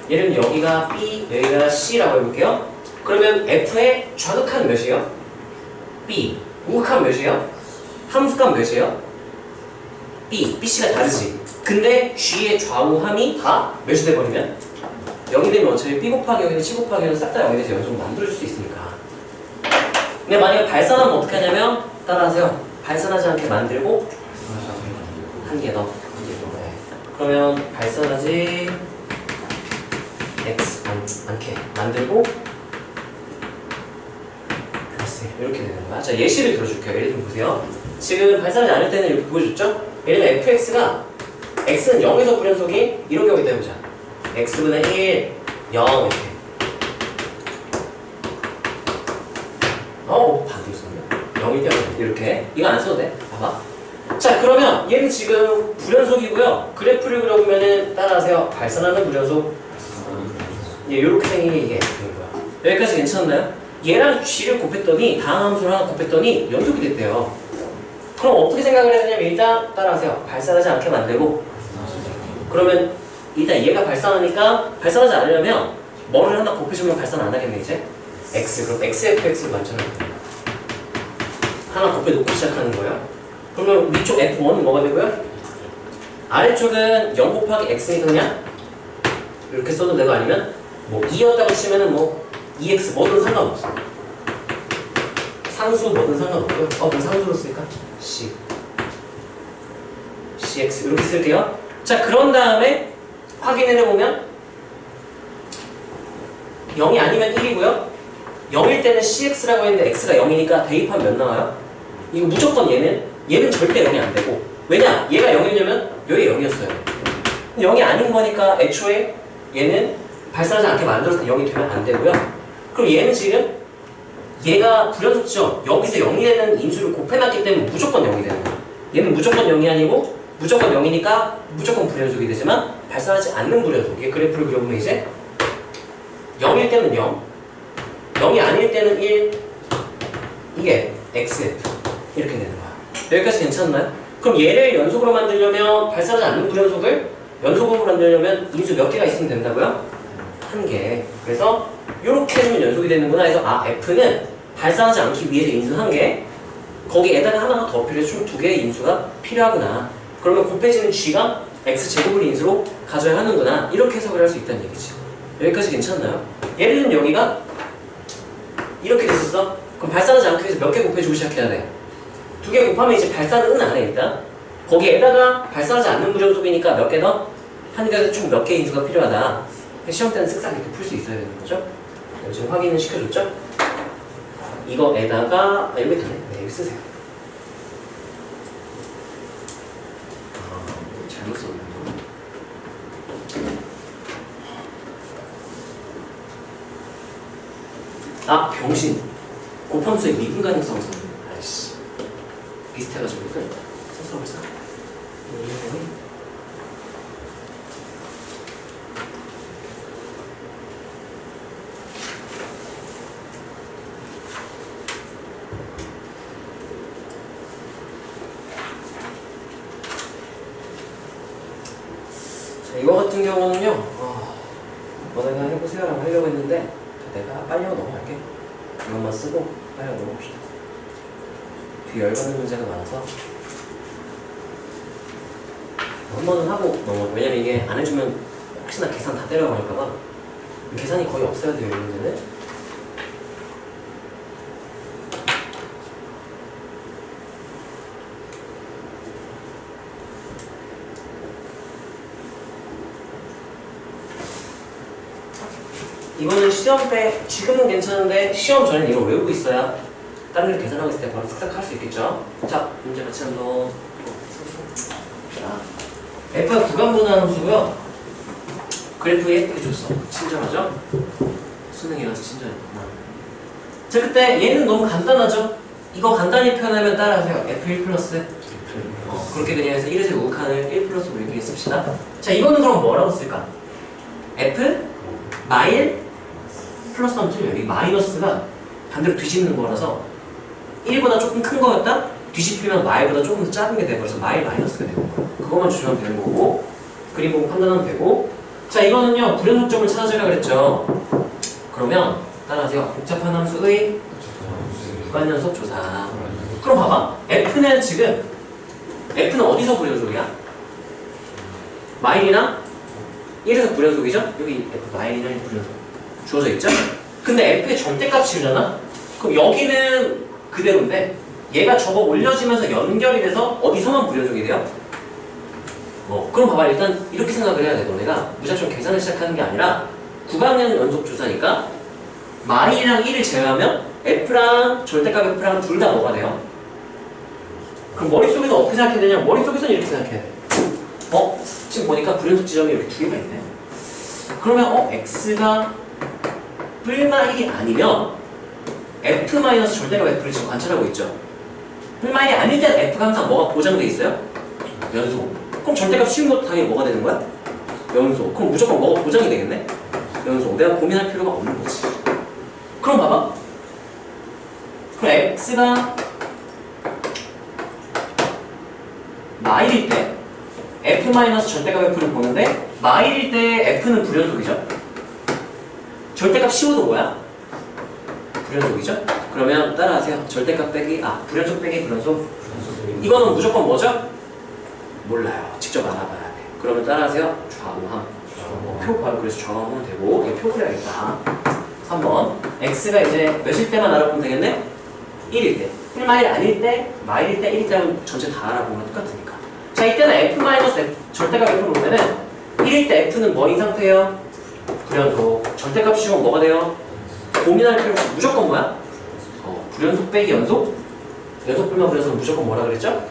S1: 예를 들면 여기가 B, 여기가 C라고 해볼게요. 그러면 F의 좌극한 몇이에요? B. 우극한 몇이에요? 함수값 몇이에요? B, BC가 다르지. 근데 G의 좌우함이 다 몇이 돼버리면 0이 되면 어차피 B 곱하기 0이든 C 곱하기 0이든 싹 다 0이 돼서 연속 만들어줄 수 있으니까. 근데 만약에 발산하면 어떻게 하냐면, 따라하세요. 발산하지 않게 만들고 한 개 더. 그러면 발산하지 X 않게 만들고 이렇게 되는 거야. 자, 예시를 들어줄게요. 예를 들면 보세요. 지금 발산하지 않을 때는 이렇게 보여줬죠? 예를 들면 fx가 x는 0에서 불연속이 이런 경우 있다 해보자. x분의 1, 0 이렇게. 반대로 썼네. 0일 때 이렇게. 이거 안 써도 돼. 봐봐. 자, 그러면 얘는 지금 불연속이고요. 그래프를 그려보면은 따라하세요. 발산하는 불연속. 이렇게 생긴 게 이게 되는 거야. 여기까지 괜찮나요? 얘랑 G를 곱했더니 다항 함수를 하나 곱했더니 연속이 됐대요. 그럼 어떻게 생각을 해야 되냐면, 일단 따라하세요. 발산하지 않게 만들고, 그러면 일단 얘가 발산하니까 발산하지 않으려면 뭐를 하나 곱해주면 발산 안 하겠네 이제? X. 그럼 XFX를 만들어야 돼. 하나 곱해놓고 시작하는 거예요. 그러면 위쪽 F1은 뭐가 되고요? 아래쪽은 0 곱하기 X니까 그냥 이렇게 써도 되고, 아니면 뭐 2였다고 치면은 뭐 EX 뭐든 상관없어. 상수 뭐든 상관없고요. 그럼 상수로 쓰니까 C CX 이렇게 쓸게요. 자, 그런 다음에 확인을 해보면 0이 아니면 1이고요. 0일 때는 CX라고 했는데 X가 0이니까 대입하면 몇 나와요? 이거 무조건 얘는 절대 0이 안 되고, 왜냐? 얘가 0이려면 여기 0이었어요. 0이 아닌 거니까 애초에 얘는 발산하지 않게 만들어서 0이 되면 안 되고요. 그럼 얘는 지금 얘가 불연속죠. 여기서 0이 되는 인수를 곱해놨기 때문에 무조건 0이 되는 거야. 얘는 무조건 0이 아니고 무조건 0이니까 무조건 불연속이 되지만 발산하지 않는 불연속. 이게 그래프를 그려보면 이제 0일 때는 0, 0이 아닐 때는 1, 이게 XF 이렇게 되는 거야. 여기까지 괜찮나요? 그럼 얘를 연속으로 만들려면, 발산하지 않는 불연속을 연속으로 만들려면 인수 몇 개가 있으면 된다고요? 1개. 그래서 이렇게 해주면 연속이 되는구나 해서 F는 발산하지 않기 위해서 인수 1개, 거기에다가 하나가 더 필요해. 총 2개의 인수가 필요하구나. 그러면 곱해지는 g가 x제곱을 인수로 가져야 하는구나. 이렇게 해석을 할 수 있다는 얘기지. 여기까지 괜찮나요? 예를 들면 여기가 이렇게 됐었어? 그럼 발산하지 않기 위해서 몇 개 곱해주고 시작해야 돼? 2개 곱하면 이제 발산은 안 해, 일단. 거기에다가 발산하지 않는 무전속이니까 몇 개 더? 한 개에서 총 몇 개의 인수가 필요하다. 시험 때는 쓱싹 이렇게 풀 수 있어야 되는 거죠? 지금 확인은 시켜줬죠? 이거에다가 여기 되네. 네, 여기 쓰세요. 잘못 썼네. 아, 병신. 곱함수의 미분 가능성을 썼네. 아이씨. 비슷해가지고 써볼까? 자, 이거 같은 경우는요, 너네가 해보세요라고 하려고 했는데 내가 빨리 하고 넘어갈게. 이것만 쓰고 빨리 하고 넘어갑시다. 뒤에 열받는 문제가 많아서 한 번은 하고 넘어가. 왜냐면 이게 안 해주면 혹시나 계산 다 때려버릴까봐. 계산이 거의 없어야 돼요, 이 문제는. 이거는 시험 때 지금은 괜찮은데 시험 전에 이걸 외우고 있어야 다른 일 계산하고 있을 때 바로 싹싹 할 수 있겠죠. 자, 문제 같이 한번. 자, F가 구간분하는 수고요. 그래프 예쁘게 줬어. 친절하죠? 수능이라서 친절했구나. 자, 그때 얘는 너무 간단하죠? 이거 간단히 표현하면 따라하세요. F1 플러스 그렇게 그냥 해서 1에서 5칸을 1 플러스 이렇게 씁시다. 자, 이거는 그럼 뭐라고 쓸까? F 마일 플러스 하면 틀려요. 이 마이너스가 반대로 뒤집는 거라서 1보다 조금 큰 거였다? 뒤집히면 마일보다 조금 더 작은 게 돼버려서 마일 마이너스가 되는 거예요. 그것만 주시면 되는 거고 그림 보고 판단하면 되고. 자, 이거는요 불연속점을 찾아주라 그랬죠. 그러면 따라하세요. 복잡한 함수의 무관연속 조사. 그럼 봐봐. F는 지금 F는 어디서 불연속이야? 마일이나 1에서 불연속이죠? 여기 F 마일이나 1 불연속 주어져 있죠? 근데 F의 절대값이잖아? 그럼 여기는 그대로인데 얘가 저거 올려지면서 연결이 돼서 어디서만 불연속이 돼요? 그럼 봐봐. 일단 이렇게 생각을 해야 돼. 너네가 무작정 계산을 시작하는 게 아니라 구간연 연속 조사니까 마일이랑 1을 제외하면 F랑 절대값 F랑 둘 다 뭐가 돼요? 그럼 머릿속에서 어떻게 생각해야 되냐? 머릿속에서는 이렇게 생각해야 돼. 지금 보니까 불연속 지점이 이렇게 2개가 있네. 그러면 X가 풀마일이 아니면 F 마이너스 절대값 F를 지금 관찰하고 있죠. 풀마일이 아닐 땐 F가 항상 뭐가 보장돼 있어요? 연속. 그럼 절대값 쉬운 것도 당연히 뭐가 되는 거야? 연속. 그럼 무조건 뭐가 보장이 되겠네? 연속. 내가 고민할 필요가 없는 거지. 그럼 봐봐. 그럼 X가 마일일 때 F 마이너스 절대값 F를 보는데 마일일 때 F는 불연속이죠? 절대값 씌워도 뭐야? 불연속이죠? 그러면 따라하세요. 절대값 빼기, 불연속 빼기 불연속. 이거는 무조건 뭐죠? 몰라요. 직접 알아봐야 돼. 그러면 따라하세요. 좌우함. 표 바로 그래서 좌우하면 되고 이게 표 그려야겠다. 3번. X가 이제 몇일 때만 알아보면 되겠네? 1일 때. 1마일 아닐 때, 마일일 때, 1일 때 하면 전체 다 알아보면 똑같으니까. 자, 이때는 F 마이너스 F, 절대값 F를 보면은 1일 때 F는 뭐인 상태예요? 불연속. 절대값 씌우면 뭐가 돼요? 고민할 필요가 없어. 무조건 뭐야? 불연속 빼기 연속? 연속 불만 불연속 무조건 뭐라 그랬죠?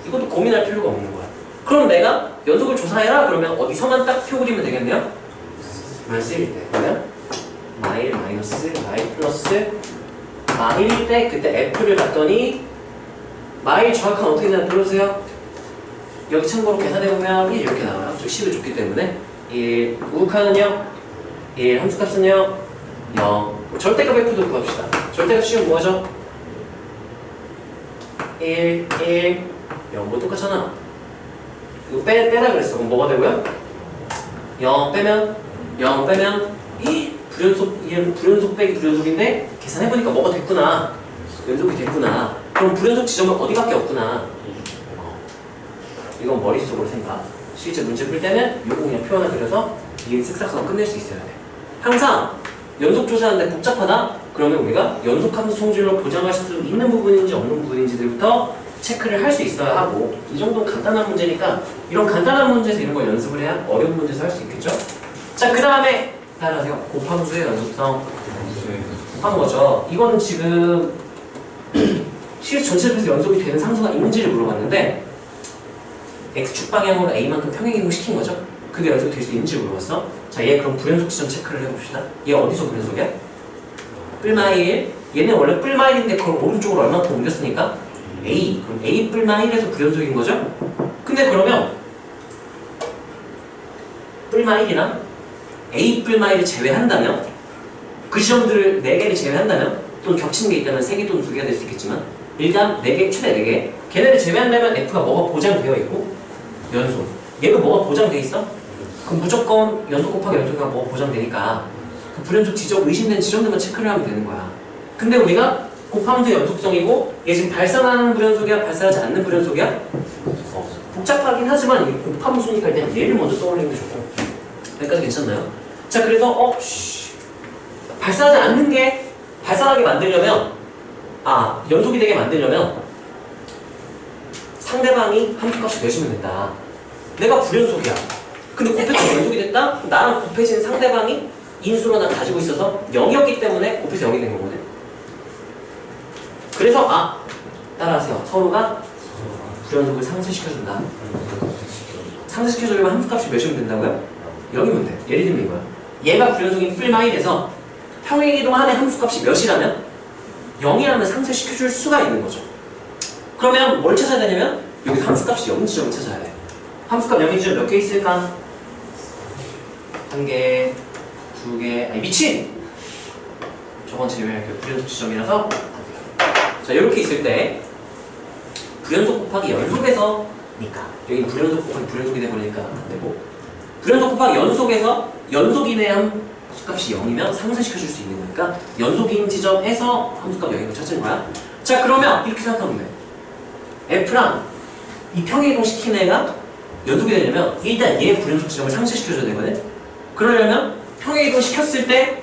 S1: 이것도 고민할 필요가 없는 거야. 그럼 내가 연속을 조사해라 그러면 어디서만 딱 표 그리면 되겠네요? 마이너스 1일 때. 그러면 마일 마이너스 마일 플러스 마일일 때 그때 F를 봤더니 마일 정확한 어떻게 되나 들어주세요. 여기 참고로 계산해보면 1 이렇게 나와요. 저 10을 줬기 때문에 1 우극하는요 1 함수값은요 0. 절대값 F도 구합시다. 절대값 씌우면 뭐하죠? 1 0 뭐 똑같잖아. 이거 빼다 그랬어. 그럼 뭐가 되고요? 0 빼면 0 빼면 이 불연속, 얘는 불연속 빼기 불연속인데 계산해보니까 뭐가 됐구나. 연속이 됐구나. 그럼 불연속 지점은 어디밖에 없구나. 이건 머릿속으로 생각. 실제 문제 풀 때는 요거 그냥 표현을 그려서 이게 쓱싹하고 끝낼 수 있어야 돼. 항상 연속 조사하는데 복잡하다? 그러면 우리가 연속함수 성질로 보장할 수 있는 부분인지 없는 부분인지들부터 체크를 할 수 있어야 하고, 이 정도는 간단한 문제니까 이런 간단한 문제에서 이런 걸 연습을 해야 어려운 문제에서 할 수 있겠죠? 자, 그 다음에 따라하세요. 곱함수의 연속성 한 거죠. 이거는 지금 시리즈 전체에서 연속이 되는 상수가 있는지를 물어봤는데 x축 방향으로 a만큼 평행이동 시킨 거죠. 그게 연속이 될 수 있는지 물어봤어. 자, 얘 그럼 불연속 지점 체크를 해봅시다. 얘 어디서 불연속이야? 뿔마일. 얘는 원래 뿔마일인데 그걸 오른쪽으로 얼마큼 옮겼으니까 a. 그럼 a 뿔마일에서 불연속인 거죠? 근데 그러면 뿔마일이나 a 뿔마일을 제외한다면, 그 지점들을 4개를 제외한다면, 또는 겹치는 게 있다면 3개 또는 2개가 될 수 있겠지만 일단 4개, 최대 4개 걔네를 제외한다면 f가 뭐가 보장되어 있고 연속, 얘가 뭐가 보장되어 있어? 그럼 무조건 연속 곱하기 연속이 뭐가 보장되니까 그 불연속 지점, 의심된 지점들만 체크를 하면 되는 거야. 근데 우리가 곱하면서 연속성이고 얘 지금 발산하는 불연속이야? 발산하지 않는 불연속이야? 복잡하긴 하지만 이게 곱함수니까 일단 얘를 먼저 떠올리는 게 좋고. 여기까지 괜찮나요? 자, 그래서 발산하지 않는 게 발산하게 만들려면, 연속이 되게 만들려면 상대방이 함수값이 몇이면 된다. 내가 불연속이야. 근데 곱해서 연속이 됐다? 나랑 곱해진 상대방이 인수로 난 가지고 있어서 0이었기 때문에 곱해서 0이 된 거거든. 그래서 따라하세요. 서로가 불연속을 상쇄시켜준다. 상쇄시켜주려면 함수값이 몇이면 된다고요? 0이면 돼. 예를 들면 이거야. 얘가 불연속인 뿔마일에서 평행이동안의 함수값이 몇이라면 0이라면 상쇄시켜줄 수가 있는 거죠. 그러면 뭘 찾아야 되냐면 여기 함수값이 0인 지점을 찾아야 돼. 함수값 0인 지점 몇 개 있을까? 1개, 2개, 아니 미친! 저번 제외할게요. 불연속 지점이라서 자, 이렇게 있을 때 불연속 곱하기 연속에서니까 여기 불연속 곱하기 불연속이 돼버리니까 안 되고, 불연속 곱하기 연속에서 연속인의 함수값이 0이면 상쇄시켜줄 수 있는 거니까 연속인 지점에서 함수값 0인 걸 찾는 거야. 자, 그러면 이렇게 생각하면 돼. F랑 이 평행이동 시킨 애가 연속이 되려면 일단 얘 불연속 지점을 상쇄시켜줘야 되거든. 그러려면 평행이동 시켰을 때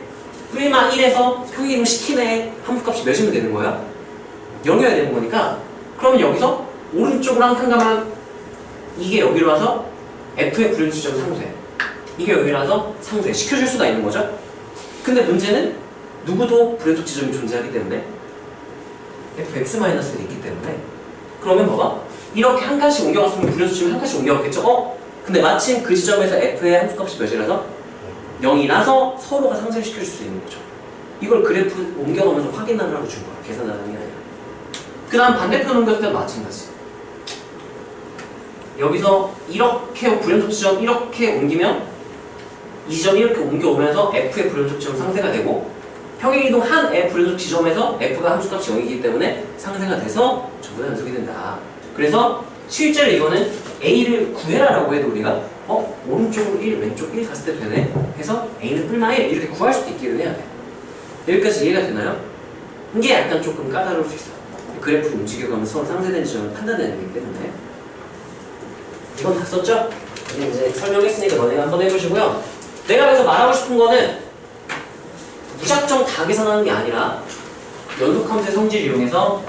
S1: 뿔마 1에서 평행이동 시킨 애 함수값이 몇이면 되는 거야? 0이어야 되는 거니까, 그러면 여기서 오른쪽으로 한 칸 가면 이게 여기로 와서 F의 불연속 지점 상쇄, 이게 여기로 와서 상쇄 시켜줄 수가 있는 거죠. 근데 문제는 누구도 불연속 지점이 존재하기 때문에 fx-가 있기 때문에, 그러면 봐봐, 이렇게 한 칸씩 옮겨갔으면 불연속 지점 한 칸씩 옮겨갔겠죠? 근데 마침 그 지점에서 f의 함수값이 몇이라서 0이라서 서로가 상쇄시켜줄 수 있는 거죠. 이걸 그래프 옮겨가면서 확인하라고 준 거야. 계산하는 게 아니라. 그 다음 반대편 옮겼을 때도 마찬가지. 여기서 이렇게 불연속 지점 이렇게 옮기면 이 지점이 이렇게 옮겨오면서 f의 불연속 지점 상쇄가 되고, 평행이동 한 불연속 지점에서 f가 함수값이 0이기 때문에 상쇄가 돼서 전부 다 연속이 된다. 그래서 실제로 이거는 a를 구해라라고 해도 우리가 오른쪽으로 1, 왼쪽 1 갔을 때 되네 해서 a는 뿔마 1 이렇게 구할 수도 있기는 해야 돼. 여기까지 이해가 되나요? 이게 약간 조금 까다로울 수 있어. 그래프를 움직여가면서 서로 상쇄된 지점을 판단해야 되기 때문에. 이건 다 썼죠? 이제 설명했으니까 너네가 한번 해보시고요. 내가 여기서 말하고 싶은 거는 무작정 다 계산하는 게 아니라 연속함수의 성질을 이용해서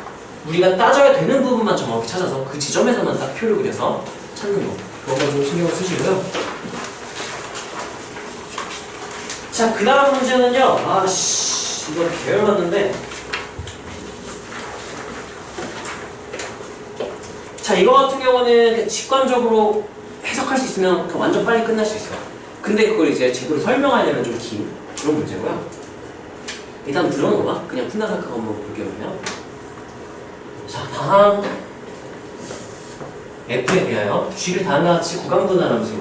S1: 우리가 따져야 되는 부분만 정확히 찾아서 그 지점에서만 딱 표를 그려서 찾는 거. 그것만 좀 신경을 쓰시고요. 자, 그 다음 문제는요. 이거 계열났는데. 자, 이거 같은 경우는 직관적으로 해석할 수 있으면 완전 빨리 끝날 수 있어요. 근데 그걸 이제 제대로 설명하려면 좀 긴 그런 문제고요. 일단 들어놓아. 그냥 푼다 생각하고 한번 볼게요. 그러면. 자, 다음 F에 대하여 G를 다음과 같이 구간분할 함수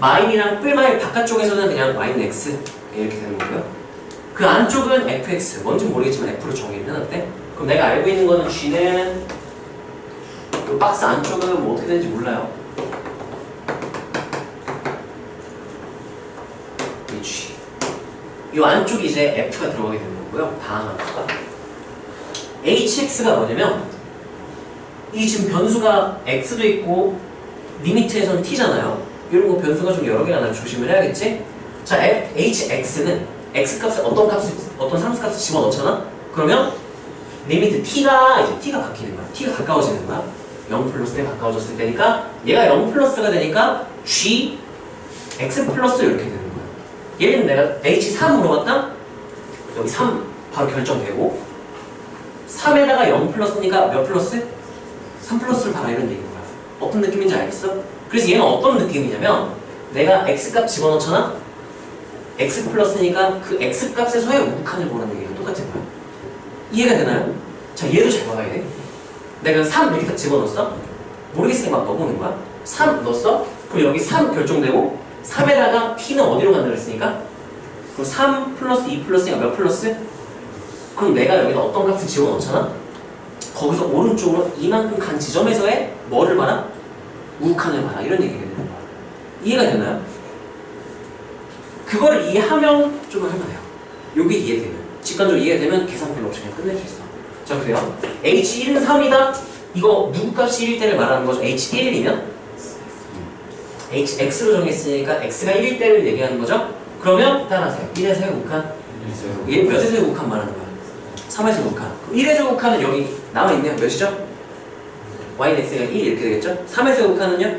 S1: 마인이랑 뿔마인 바깥쪽에서는 그냥 마인 X 이렇게 되는 거고요. 그 안쪽은 fx, 뭔지 모르겠지만 f로 정의를 해놨대. 그럼 내가 알고 있는 거는 G는 이 박스 안쪽은 뭐 어떻게 되는지 몰라요. 이 G 이 안쪽이 이제 f가 들어가게 되는 거고요. 다음 함수가 hx가 뭐냐면 이 지금 변수가 x도 있고 리미트에서는 t잖아요. 이런 거 변수가 좀 여러 개가 나면 조심을 해야겠지? 자, hx는 x 값을 어떤 상수값을 집어넣잖아? 그러면 리미트 t가 바뀌는 거야. t가 가까워지는 거야. 0 플러스에 가까워졌을 때니까 얘가 0 플러스가 되니까 g x 플러스 이렇게 되는 거야. 얘는 내가 h3 물어봤다? 여기 3 바로 결정되고 3에다가 0 플러스니까 몇 플러스? 3 플러스를 봐라 이런 얘기인 거야. 어떤 느낌인지 알겠어? 그래서 얘는 어떤 느낌이냐면 내가 x값 집어넣잖아? x 플러스니까 그 x값에서의 우칸을 보라는 얘기랑 똑같은 거야. 이해가 되나요? 자, 얘도 잘 봐야 돼. 내가 3 이렇게 딱 집어넣었어? 모르겠으니까 막 넣어보는 거야. 3 넣었어? 그럼 여기 3 결정되고 3에다가 t는 어디로 간다 그랬으니까? 그럼 3 플러스 2 플러스니까 몇 플러스? 그럼 내가 여기다 어떤 값을 집어넣잖아? 거기서 오른쪽으로 이만큼 간 지점에서의 뭐를 봐라? 우칸을 봐라 이런 얘기가 되는 거야. 이해가 되나요? 그거를 이해하면 좀 할만해요. 요게 이해되면 직관적으로 이해되면 계산 필요 없이 그냥 끝낼 수 있어. 자, 그래요. h1은 3이다. 이거 누구 값이 1일 때를 말하는 거죠. h1이면 hx로 정했으니까 x가 1일 때를 얘기하는 거죠. 그러면 따라하세요. 1에서의 우칸. 이게 몇에서의 우칸 말하는 거야? 3에서의 우칸. 1에서의 우칸은 여기 남아있네요. 몇이죠? y x가 1 이렇게 되겠죠? 3에서의 우칸은요?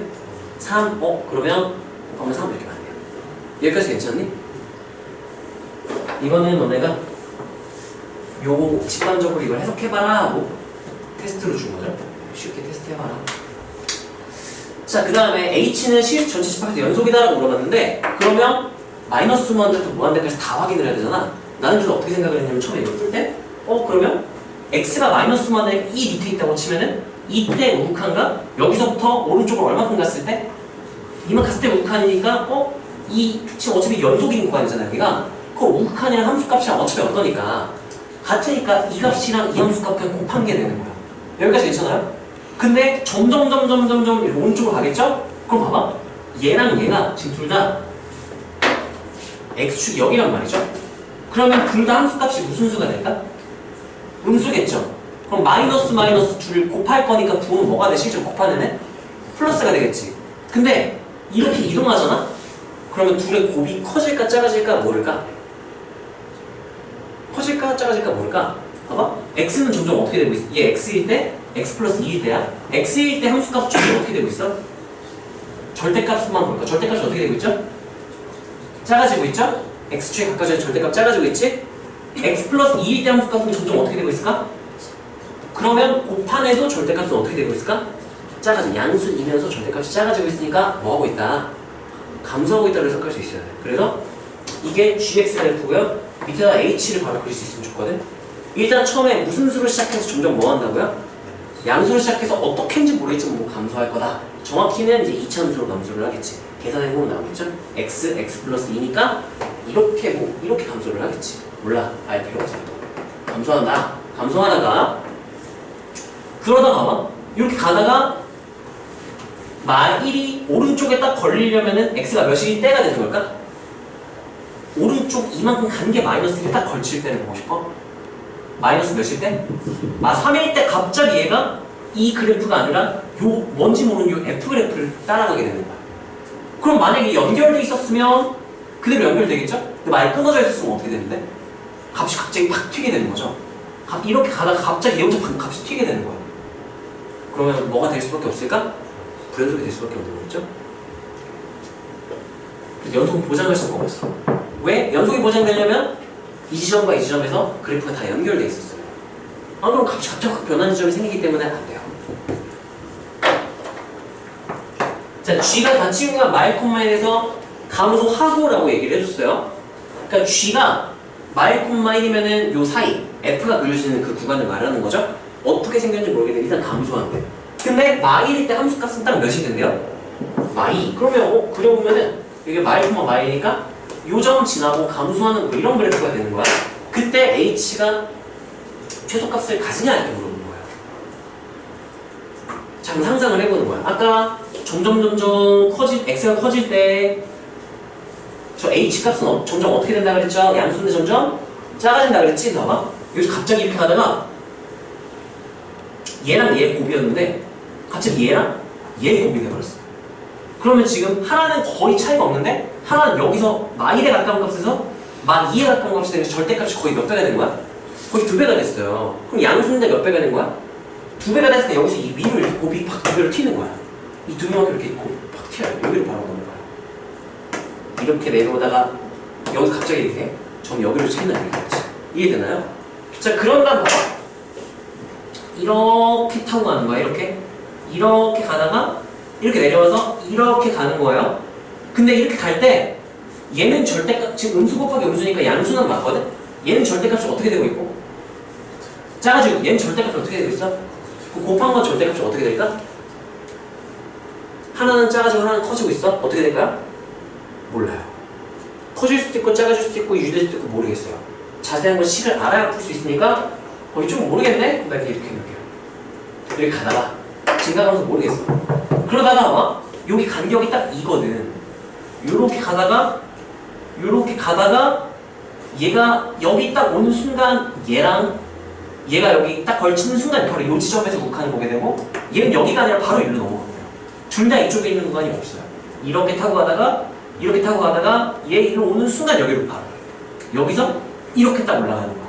S1: 3. 그러면 곱하면 3 이렇게 가네요. 여기까지 괜찮니? 이거는 너네가 요거 직관적으로 이걸 해석해봐라 하고 테스트로 준 거죠. 쉽게 테스트해봐라. 자, 그 다음에 h는 전체 18에서 연속이다라고 물어봤는데 그러면 마이너스 무한대부터 무한대까지 다 확인을 해야 되잖아. 나는 그래서 어떻게 생각을 했냐면 처음에 이걸 풀 때 그러면 x가 마이너스 무한대 이 밑에 있다고 치면은 이때 우칸가 여기서부터 오른쪽으로 얼마큼 갔을 때? 이만 갔을 때 우칸이니까 이 지금 어차피 연속인 구간이잖아요. 여기가 그 우칸이랑 함수값이랑 어차피 어떠니까 같으니까 이 값이랑 이 함수값 그냥 곱한 게 되는 거야. 여기까지 괜찮아요? 근데 점점 이렇게 오른쪽으로 가겠죠? 그럼 봐봐. 얘랑 얘가 지금 둘 다 x축이 여기란 말이죠. 그러면 둘 다 함수값이 무슨 수가 될까? 음수겠죠. 그럼 마이너스 둘을 곱할 거니까 부은 뭐가 돼? 실제로 곱하는 애? 플러스가 되겠지. 근데 이렇게 이동하잖아? 그러면 둘의 곱이 커질까 작아질까 모를까? 커질까 작아질까 모를까? 봐봐. x는 점점 어떻게 되고 있어? 얘 x일 때 x 플러스 2일 때야. x일 때 함수값 쪽이 어떻게 되고 있어? 절대값만 볼까? 절대값이 어떻게 되고 있죠? 작아지고 있죠? x축에 가까워지는 절대값 작아지고 있지? x 플러스 2일 때 함수값은 점점 어떻게 되고 있을까? 그러면 곱한에도 절대값은 어떻게 되고 있을까? 작아져. 양수이면서 절대값이 작아지고 있으니까 뭐하고 있다? 감소하고 있다고 해석할 수 있어야 돼. 그래서 이게 gxF고요. 밑에다 h를 바로 그릴 수 있으면 좋거든. 일단 처음에 무슨 수로 시작해서 점점 뭐 한다고요? 양수로 시작해서 어떻게인지 모르겠지만 뭐 감소할 거다. 정확히는 이제 이차함수로 감소를 하겠지. 계산해보면 나오겠죠? x 플러스 2니까 이렇게 감소를 하겠지. 몰라. 알 필요 없어. 감소한다. 감소하다가 그러다가 봐. 이렇게 가다가 마1이 오른쪽에 딱 걸리려면은 x가 몇일 때가 되는 걸까? 오른쪽 이만큼 간 게 마이너스 1에 딱 걸칠 때를 보고 싶어? 마이너스 몇일 때? 마3일 때 갑자기 얘가 이 그래프가 아니라 요 뭔지 모르는 요 f 그래프를 따라가게 되는 거야. 그럼 만약에 연결돼 있었으면 그대로 연결되겠죠? 근데 만약에 끊어져 있었으면 어떻게 되는데? 값이 갑자기 팍 튀게 되는 거죠. 이렇게 가다가 갑자기 여기서 값이 튀게 되는 거야. 그러면 뭐가 될 수밖에 없을까? 불연속이 될 수밖에 없는 거겠죠? 연속 보장할 수가 없어. 왜? 연속이 보장되려면 이 지점과 이 지점에서 그래프가 다 연결돼 있었어요. 그럼 갑자기 변하는 지점이 생기기 때문에 안 돼요. 자, G가 닫힌 구간 마일콤마일에서 감소하고라고 얘기를 해줬어요. 그러니까 G가 마일콤마일이면은 요 사이 F가 그려지는 그 구간을 말하는 거죠. 어떻게 생겼는지 모르겠는데 일단 감소한대. 근데 마일일 때 함수값은 딱 몇이 된대요? 마2. 그러면 그려보면은 이게 마일콤마 마일이니까 요 점 지나고 감소하는 뭐 이런 그래프가 되는 거야. 그때 H가 최소값을 가지냐 이렇게 물어보는 거야. 자, 그럼 상상을 해보는 거야. 아까 점점 X가 커질 때 저 H값은 점점 어떻게 된다 그랬죠? 양수인데 점점 작아진다 그랬지? 봐봐. 여기서 갑자기 이렇게 가다가 얘랑 얘 곱이었는데 갑자기 얘랑 얘 곱이 돼버렸어. 그러면 지금 하나는 거의 차이가 없는데 하나는 여기서 -1에 가까운 값에서 -2에 가까운 값이 되면서 절대값이 거의 몇 배가 되는 거야? 거의 2배가 됐어요. 그럼 양수인데 몇 배가 된 거야? 2배가 됐으니까 여기서 이 위로 이렇게 곱이 팍 2배로 튀는 거야. 이 두 명이 이렇게 팍 튀어요. 여기로 바로 오는 거야. 이렇게 내려오다가 여기서 갑자기 이렇게 점 여기로 튀는 얘기겠지. 이해되나요? 자, 그런 다음 봐봐. 이렇게 타고 가는 거야. 이렇게 가다가 이렇게 내려와서 이렇게 가는 거예요. 근데 이렇게 갈 때 얘는 절대값, 지금 음수 곱하기 음수니까 양수는 맞거든? 얘는 절대값이 어떻게 되고 있고? 작아지고 얘는 절대값이 어떻게 되고 있어? 그 곱한 건 절대값이 어떻게 될까? 하나는 작아지고 하나는 커지고 있어? 어떻게 될까요? 몰라요. 커질 수도 있고 작아질 수도 있고 유지될 수도 있고 모르겠어요. 자세한 건 식을 알아야 풀 수 있으니까 좀 모르겠네? 나 이렇게 해놓을게요. 여기 가다가 증가하면서 모르겠어. 그러다가 막 여기 간격이 딱 이거든. 요렇게 가다가 얘가 여기 딱 오는 순간 얘랑 얘가 여기 딱 걸치는 순간 바로 요 지점에서 극한을 보게 되고 얘는 여기가 아니라 바로 일로 넘어가요. 둘 다 이쪽에 있는 공간이 없어요. 이렇게 타고 가다가 얘 일로 오는 순간 여기로 가요. 여기서 이렇게 딱 올라가는 거야.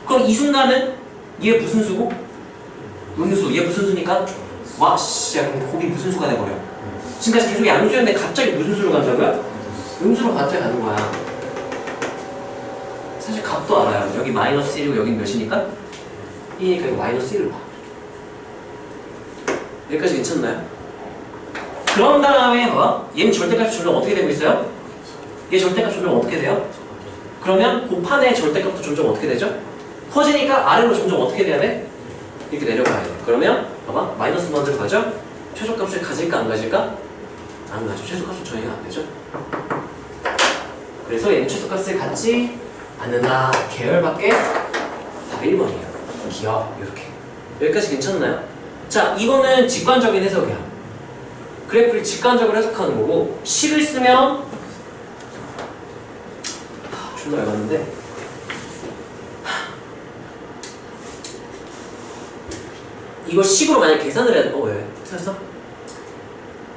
S1: 그럼 이 순간은 얘 무슨 수고? 음수. 얘 무슨 수니까? 와, 씨, 야, 그럼 곱이 무슨 수가 돼버려. 지금까지 계속 양수였는데 갑자기 무슨 수로 간다고요? 음수로 갑자기 가는 거야. 사실 값도 알아요. 여기 -1이고 여긴 몇이니까? 2니까 이거 -1을 봐. 여기까지 괜찮나요? 그런 다음에 얘는 절대값이 점점 어떻게 되고 있어요? 얘 절대값 점점 어떻게 돼요? 그러면 곱한의 절대값도 점점 어떻게 되죠? 커지니까 아래로 점점 어떻게 돼야 돼? 이렇게 내려가야 돼. 그러면 봐봐, 마이너스 먼저 가죠? 최소값을 가질까 안 가질까? 안 가죠. 최소값은 저희가 안 되죠. 그래서 얘는 최소값을 갖지 않는다. 계열밖에 다 1번이에요. 기억 이렇게. 여기까지 괜찮나요? 자, 이거는 직관적인 해석이야. 그래프를 직관적으로 해석하는 거고 식을 쓰면 존나 얇았는데 이거 식으로 만약 계산을 해야 돼. 왜? 찾았어?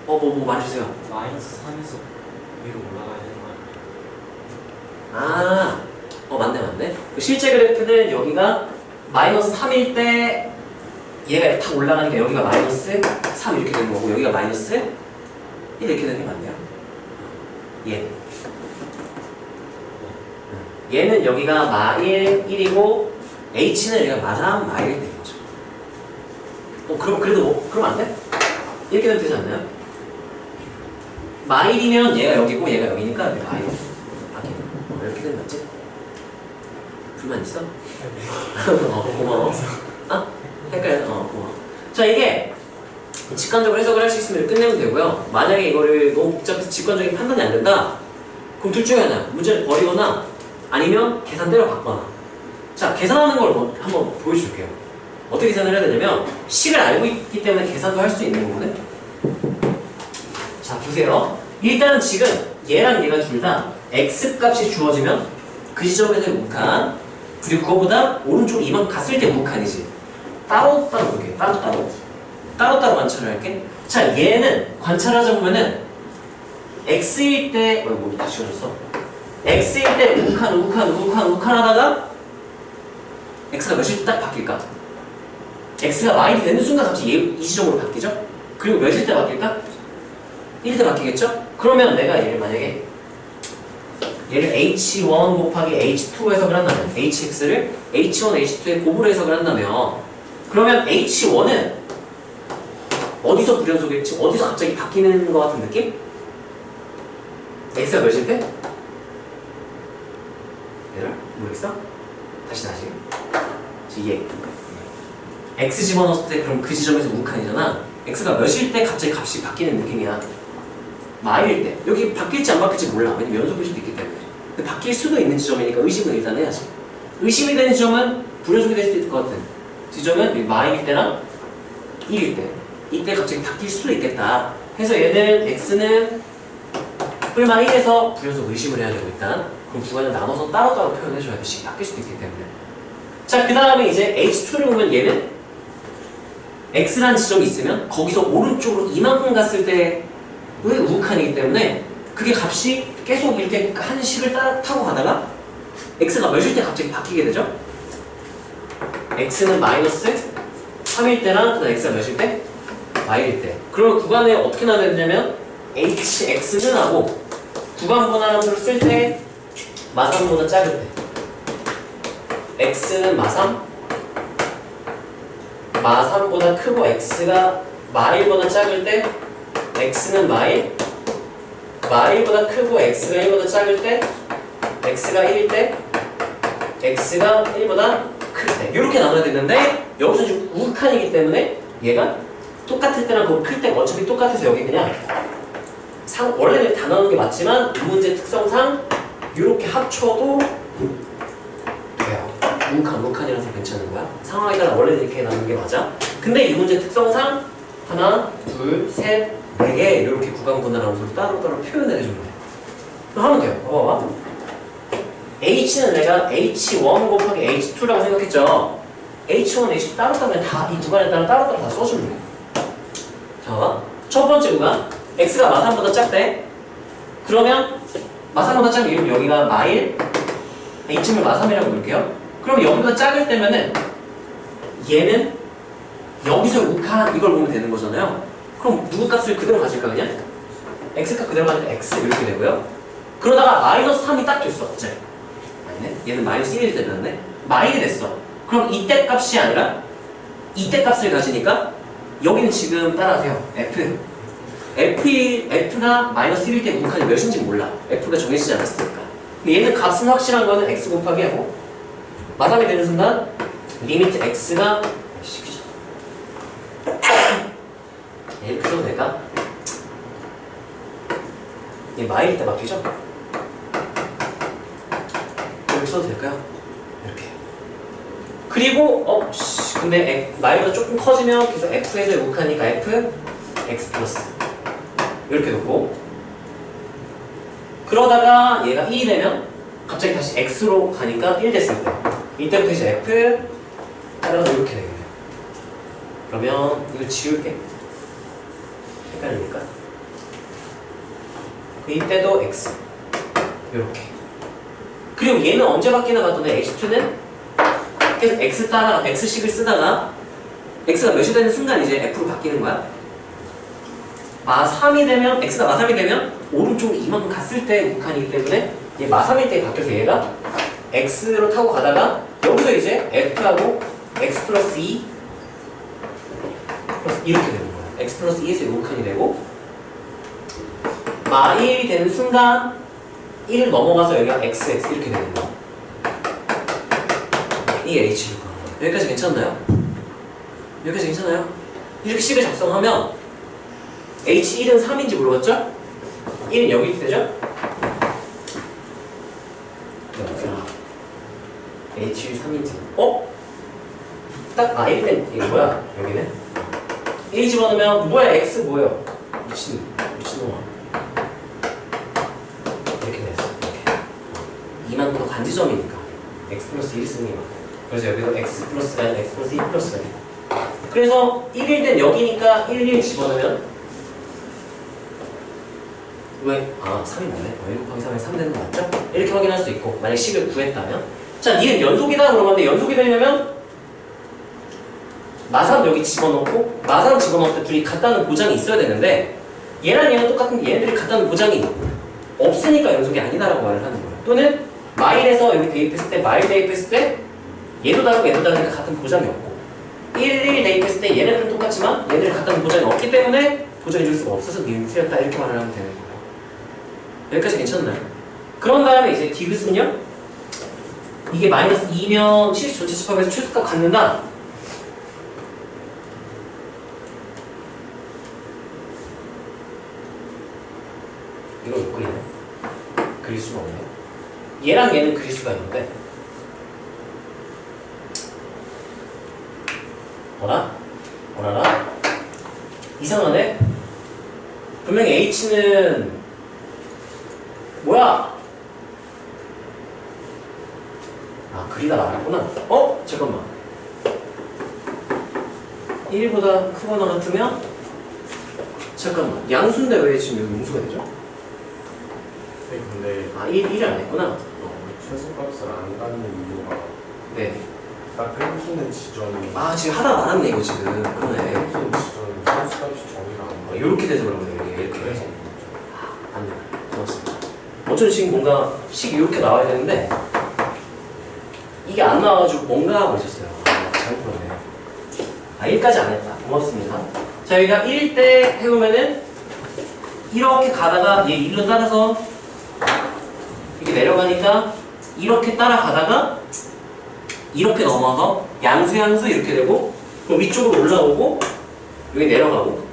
S1: 뭐 말해주세요.
S3: -3에서 위로 올라가야 되는 거 아니에요?
S1: 맞네. 실제 그래프는 여기가 -3일 때 얘가 이렇게 탁 올라가니까 여기가 -3 이렇게 되는 거고 여기가 -1 이렇게 되는 게 맞네요. 얘는 여기가 -1이고 h는 여기가 -1 되는 거죠. 그럼 안 돼? 이렇게 되면 되지 않나요? -1이면 얘가 여기고 얘가 여기니까 -1 바뀌는 이렇게 되면 맞지? 불만 있어? 고마워. 헷갈려? 고마워. 자, 이게 직관적으로 해석을 할 수 있으면 끝내면 되고요. 만약에 이거를 너무 복잡해서 직관적인 판단이 안 된다? 그럼 둘 중에 하나. 문제를 버리거나 아니면 계산대로 바꿔놔. 자, 계산하는 걸 한번 보여줄게요. 어떻게 계산을 해야 되냐면 식을 알고 있기 때문에 계산도 할 수 있는 거거든. 자, 보세요. 일단은 지금 얘랑 얘가 둘 다 x값이 주어지면 그 지점에서의 무칸, 그리고 그거보다 오른쪽 이만 갔을 때 무칸이지. 따로따로 볼게요. 따로따로 관찰을 할게. 자, 얘는 관찰하자 보면은 x일 때 뭐 다시 지워졌어. x일 때 우칸 하다가 x가 몇일 때 딱 바뀔까? x가 y이 되는 순간 갑자기 이 지점으로 바뀌죠? 그리고 몇일 때 바뀔까? 1일 때 바뀌겠죠? 그러면 내가 얘를 만약에 얘를 h1 곱하기 h2 해석을 한다면 hx를 h1, h2의 곱으로 해석을 한다면 그러면 h1은 어디서 불연속일지 어디서 갑자기 바뀌는 것 같은 느낌? x가 몇일 때? 얘를? 모르겠어? 다시 얘 x 집어넣었을 때 그럼 그 지점에서 우칸이잖아. x가 몇일 때 갑자기 값이 바뀌는 느낌이야. 마일일 때. 여기 바뀔지 안 바뀔지 몰라. 왜냐면 연속일 수도 있기 때문에. 근데 바뀔 수도 있는 지점이니까 의심은 일단 해야지. 의심이 되는 지점은 불연속이 될 수도 있을 것 같은 지점은 마일일 때랑 1일 때. 이때 갑자기 바뀔 수도 있겠다. 해서 얘는 x는 뿔만 1에서 불연속 의심을 해야 되고 일단. 그럼 두 가지를 나눠서 따로따로 표현해줘야 돼. 식이 바뀔 수도 있기 때문에. 자, 그 다음에 이제 h2를 보면 얘는 x라는 지점이 있으면 거기서 오른쪽으로 이만큼 갔을 때의 우극한이기 때문에 그게 값이 계속 이렇게 한 식을 타고 가다가 x가 몇일 때 갑자기 바뀌게 되죠? x는 마이너스 3일 때랑 그다음 x가 몇일 때? y일 때. 그러면 구간에 어떻게 나눠야 되냐면 hx는 하고 구간 분할함수를 쓸 때 마삼보다 작을 때 x는 마삼, 마삼보다 크고 x가 마일보다 작을 때 x는 마일, 마일보다 크고 x가 1보다 작을 때 x가 1일 때 x가 1보다 클 때 이렇게 나눠야 되는데 여기서 지금 우극한이기 때문에 얘가 똑같을 때랑 그거 클 때가 어차피 똑같아서 여기 그냥 원래는 다 나누는 게 맞지만 이 문제 특성상 이렇게 합쳐도 돼요. 우극한이라서 괜찮은 거야. 상황에 따라 원래는 이렇게 나누는 게 맞아. 근데 이 문제 특성상 하나, 둘, 셋, 네 개 이렇게 구간 분할함수를 따로따로 표현을 해주면 돼. 그럼 하면 돼요. 봐봐. h는 내가 h1 곱하기 h2라고 생각했죠. h1, h2 따로따로 다 이 구간에 따라 따로따로 다 써주면 돼. 자, 봐봐. 첫 번째 구간 x가 마삼보다 작대. 그러면 마삼보다 작으면 여기가 마일, h를 마삼이라고 볼게요. 그럼 여기보다 작을 때면은 얘는 여기서 우극한 이걸 보면 되는 거잖아요. 그럼 누구 값을 그대로 가질까 그냥? x값 그대로 가니까 x 이렇게 되고요. 그러다가 마이너스 3이 딱 됐어. 어째? 아니네. 얘는 마이너스 1이 되는데 마일이 됐어. 그럼 이때 값이 아니라 이때 값을 가지니까 여기는 지금 따라하세요. F가 마이너스 1일 때 우극한이 몇인지 몰라. F가 정해지지 않았으니까. 근데 얘는 값은 확실한 거는 x 곱하기 하고 마삼이 되는 순간 리미트 x가 이렇게 써도 될까? 얘 마일일 때 바뀌죠? 이렇게 써도 될까요? 이렇게. 그리고 근데 마일보다 조금 커지면 계속 f에서 우극하니까 f x 플러스 이렇게 놓고 그러다가 얘가 1이 되면 갑자기 다시 x로 가니까 1 됐을 때 이때부터 이제 f 따라서 이렇게 되겠네요. 그러면 이거 지울게. 헷갈리니까. 이때도 x 이렇게. 그리고 얘는 언제 바뀌나 봤더니 h2는 계속 x 따라 x식을 쓰다가 x가 몇이 되는 순간 이제 f로 바뀌는 거야. 마3이 되면 x가 마3이 되면 오른쪽으로 이만큼 갔을 때 우극한이기 때문에 얘 마3일 때 바뀌어서 얘가 x로 타고 가다가 여기서 이제 f하고 x 플러스 2 이렇게 되는 거야. x 플러스 2에서 우극한이 되고 마 1이 되는 순간 1을 넘어가서 여기가 x 이렇게 되는 거야. 이 h로 가는 거야. 여기까지 괜찮나요? 여기까지 괜찮아요? 이렇게 식을 작성하면 h1은 3인지 물어봤죠? 1은 여기 이렇게 되죠? h1 3인지 딱 1일 땐 이게 뭐야? 여기는 1 집어넣으면 뭐야? x 뭐예요? 미친놈아 이렇게 되죠. 이렇게 이만큼 관지점이니까 x 플러스 1이 쓰는 이만큼. 그래서 여기도 x 플러스가 아니라 x 플러스 2 플러스가 돼. 그래서 1일 땐 여기니까 1 집어넣으면 왜? 3이 맞네. 1 곱하기 3에 3 되는 거 맞죠? 이렇게 확인할 수 있고 만약 식을 구했다면 자, 니은 연속이다 그러는데 연속이 되려면 마삼 여기 집어넣고 마삼 집어넣을 때 둘이 같다는 보장이 있어야 되는데 얘랑 얘는 똑같은데 얘네들이 같다는 보장이 없으니까 연속이 아니다라고 말을 하는 거예요. 또는 마일에서 여기 대입했을 때 마일 대입했을 때 얘도 다르고 얘도 다르니까 같은 보장이 없고 1 대입했을 때 얘네들은 똑같지만 얘네들이 같다는 보장이 없기 때문에 보장해 줄 수가 없어서 니은 틀렸다 이렇게 말을 하면 되는 거예요. 여기까지 괜찮나요? 그런 다음에 이제 디귿은요? 이게 마이너스 2면 실수 전체 집합에서 최소값 갖는다. 이걸 못 그리네. 그릴 수가 없네. 얘랑 얘는 그릴 수가 있는데 어라라? 이상하네? 분명히 H는 뭐야? 그리다 말았구나. 잠깐만. 1보다 크거나 같으면 잠깐만 양수인데 왜 지금 여기 음수가 되죠?
S2: 네, 근데
S1: 아 1을 안 했구나.
S2: 최소값을 안 갖는 이유가
S1: 네.
S2: 딱 끊기는 지점이
S1: 아 지금 하다 말았네 이거 지금. 그러네.
S2: 끊기는 지점이 최소값이 정의가 안 돼.
S1: 이렇게 돼서 그런 거예요. 이렇게 해서. 맞네. 고맙습니다. 어쩐지 지금 뭔가 식이 이렇게 나와야 되는데 이게 안 나와가지고 뭔가 하고 있었어요. 아, 잘못 그러네. 아 1까지 안 했다. 고맙습니다. 자 여기가 1 때 해보면은 이렇게 가다가 얘 1로 따라서 이렇게 내려가니까 이렇게 따라가다가 이렇게 넘어서 양수 이렇게 되고 그럼 위쪽으로 올라오고 여기 내려가고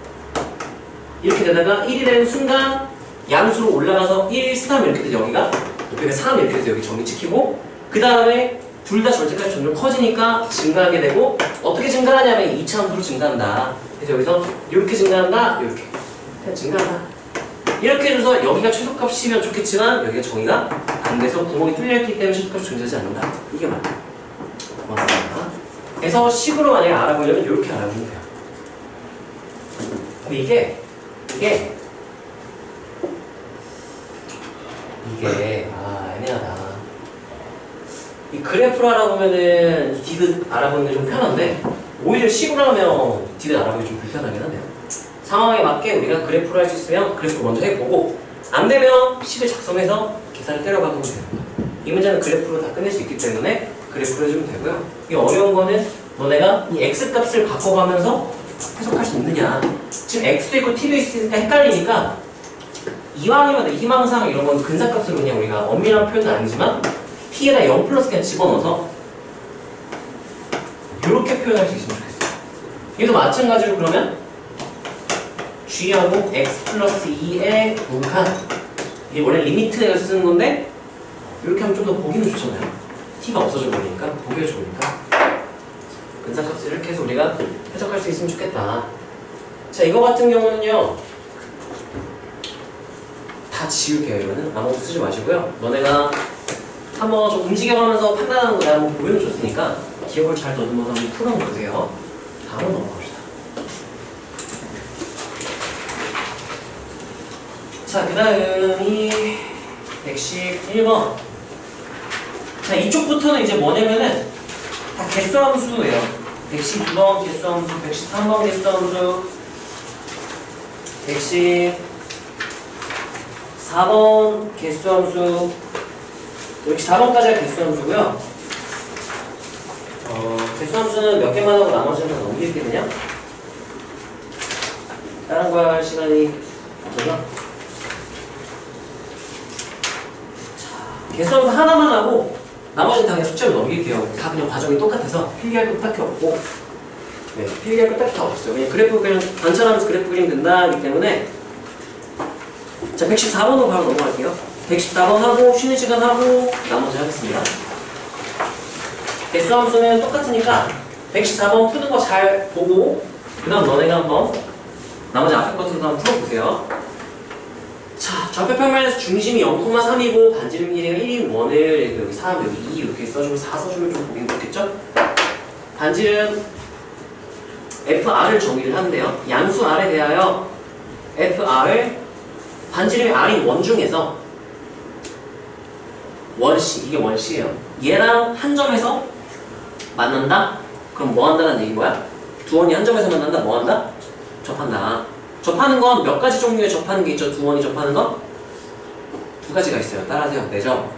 S1: 이렇게 되다가 1이 되는 순간 양수로 올라가서 1, 3 이렇게 돼서 여기가 3 이렇게 돼서 여기 정리 찍히고 그 다음에 둘 다 절대까지 점점 커지니까 증가하게 되고 어떻게 증가하냐면 2차 함수로 증가한다. 그래서 여기서 이렇게 증가한다 이렇게 그냥 증가한다. 이렇게 해줘서 여기가 최소값이면 좋겠지만 여기가 정의가 안 돼서 구멍이 뚫려있기 때문에 최소값이 존재하지 않는다. 이게 맞다. 고맙습니다. 그래서 식으로 만약에 알아보려면 이렇게 알아보면 돼요. 근데 이게 애매하다. 이 그래프로 알아보면은 이 디귿 알아보는 게 좀 편한데 오히려 식으로 하면 디귿 알아보기 좀 불편하긴 하네요. 상황에 맞게 우리가 그래프로 할 수 있으면 그래프 먼저 해보고 안 되면 식을 작성해서 계산을 때려박으면 돼요. 이 문제는 그래프로 다 끝낼 수 있기 때문에 그래프로 해주면 되고요. 이 어려운 거는 너네가 이 x값을 바꿔가면서 해석할 수 있느냐. 지금 x도 있고 t도 있으니까 헷갈리니까 이왕이면 희망상 이런 건 근사값으로 그냥 우리가 엄밀한 표현은 아니지만 t에다 0 플러스 그냥 집어넣어서 이렇게 표현할 수 있으면 좋겠어요. 얘도 마찬가지로 그러면 g하고 x 플러스 2의 무한 이게 원래 리미트에서 쓰는 건데 이렇게 하면 좀 더 보기는 좋잖아요. t가 없어져 버리니까 보기가 좋으니까 근사값을 이렇게 해서 우리가 해석할 수 있으면 좋겠다. 자 이거 같은 경우는요 다 지울게요. 이거는 아무것도 쓰지 마시고요. 너네가 한번 좀 움직여가면서 판단하는 거 내가 한번 보여줬으니까 기억을 잘 더듬어서 한번 풀어보세요. 다음으로 넘어갑시다. 자, 그 다음이 111번. 자, 이쪽부터는 이제 뭐냐면은 다 개수함수예요. 112번 개수함수, 113번 개수함수, 114번 개수함수, 114번까지가 개수함수고요. 개수함수는 몇 개만 하고 나머지는 넘길게 그냥. 다른 거 할 시간이 없어서. 개수함수 하나만 하고 나머지는 다 그냥 숙제로 넘길게요. 다 그냥 과정이 똑같아서 필기할 것 딱히 없고 네, 필기할 것 딱히 다 없어요. 그냥 그래프 그냥 관찰하면서 그래프 그리면 된다기 때문에 자 114번으로 바로 넘어갈게요. 114번 하고 쉬는 시간 하고 나머지 하겠습니다. 개수함수는 똑같으니까 114번 푸는 거 잘 보고 그 다음 너네가 한번 나머지 앞에 것들도 한번 풀어보세요. 자, 좌표 평면에서 중심이 0,3이고 반지름 길이가 1인 원을 여기 3, 여기 2 이렇게 써주면 4 써주면 좀 보기 좋겠죠? 반지름 FR을 정의를 하는데요. 양수 R에 대하여 FR 반지름이 R인 원 중에서 원시, 이게 원시예요. 얘랑 한 점에서 만난다? 그럼 뭐 한다는 얘기인 거야? 두 원이 한 점에서 만난다? 뭐 한다? 접한다. 접하는 건 몇 가지 종류의 접하는 게 있죠? 두 원이 접하는 건? 두 가지가 있어요. 따라하세요. 네죠?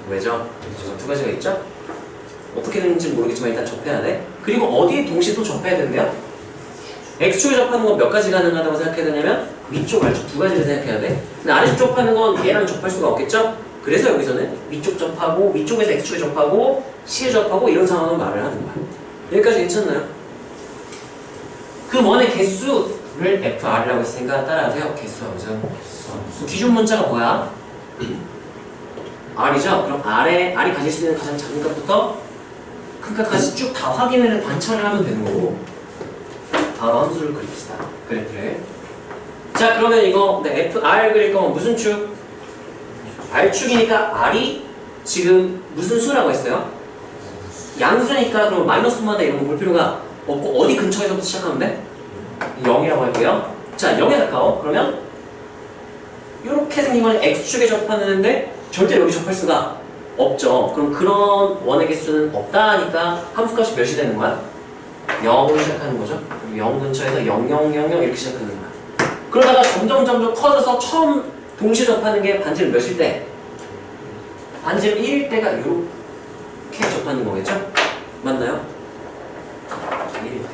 S1: 왜죠? 두 가지가 있죠? 어떻게 되는지 모르겠지만 일단 접해야 돼. 그리고 어디에 동시에 또 접해야 된대요? X축에 접하는 건 몇 가지 가능하다고 생각해야 되냐면 위쪽, 아래쪽 두 가지를 생각해야 돼. 근데 아래쪽 접하는 건 얘랑 접할 수가 없겠죠? 그래서 여기서는 위쪽 접하고 위쪽에서 X축에 접하고 C에 접하고 이런 상황을 말을 하는 거야. 여기까지 괜찮나요? 그 원의 개수를 FR이라고 했으니까 따라하세요. 개수함수. 기준 문자가 뭐야? R이죠? 그럼 R이 가질 수 있는 가장 작은 값부터 큰 값까지 쭉 다 확인을 관찰을 하면 되는 거고 바로 함수를 그립시다. 그래프를. 자 그러면 이거 FR 그릴 거면 무슨 축? R축이니까 R이 지금 무슨 수라고 했어요? 양수니까 그럼 마이너스 마다 이런 거 볼 필요가 없고 어디 근처에서부터 시작하면 돼? 0이라고 할게요. 자, 0에 가까워. 그러면 이렇게 생긴 건 x축에 접하는데 절대 여기 접할 수가 없죠. 그럼 그런 원의 개수는 없다니까 함수값이 몇이 되는 거야? 0으로 시작하는 거죠. 0 근처에서 0, 0, 0, 0 이렇게 시작하는 거야. 그러다가 점점 커져서 처음 동시에 접하는 게 반지름 몇일 때? 반지름 1일 때가 이렇게 접하는 거겠죠? 맞나요? 1일 때.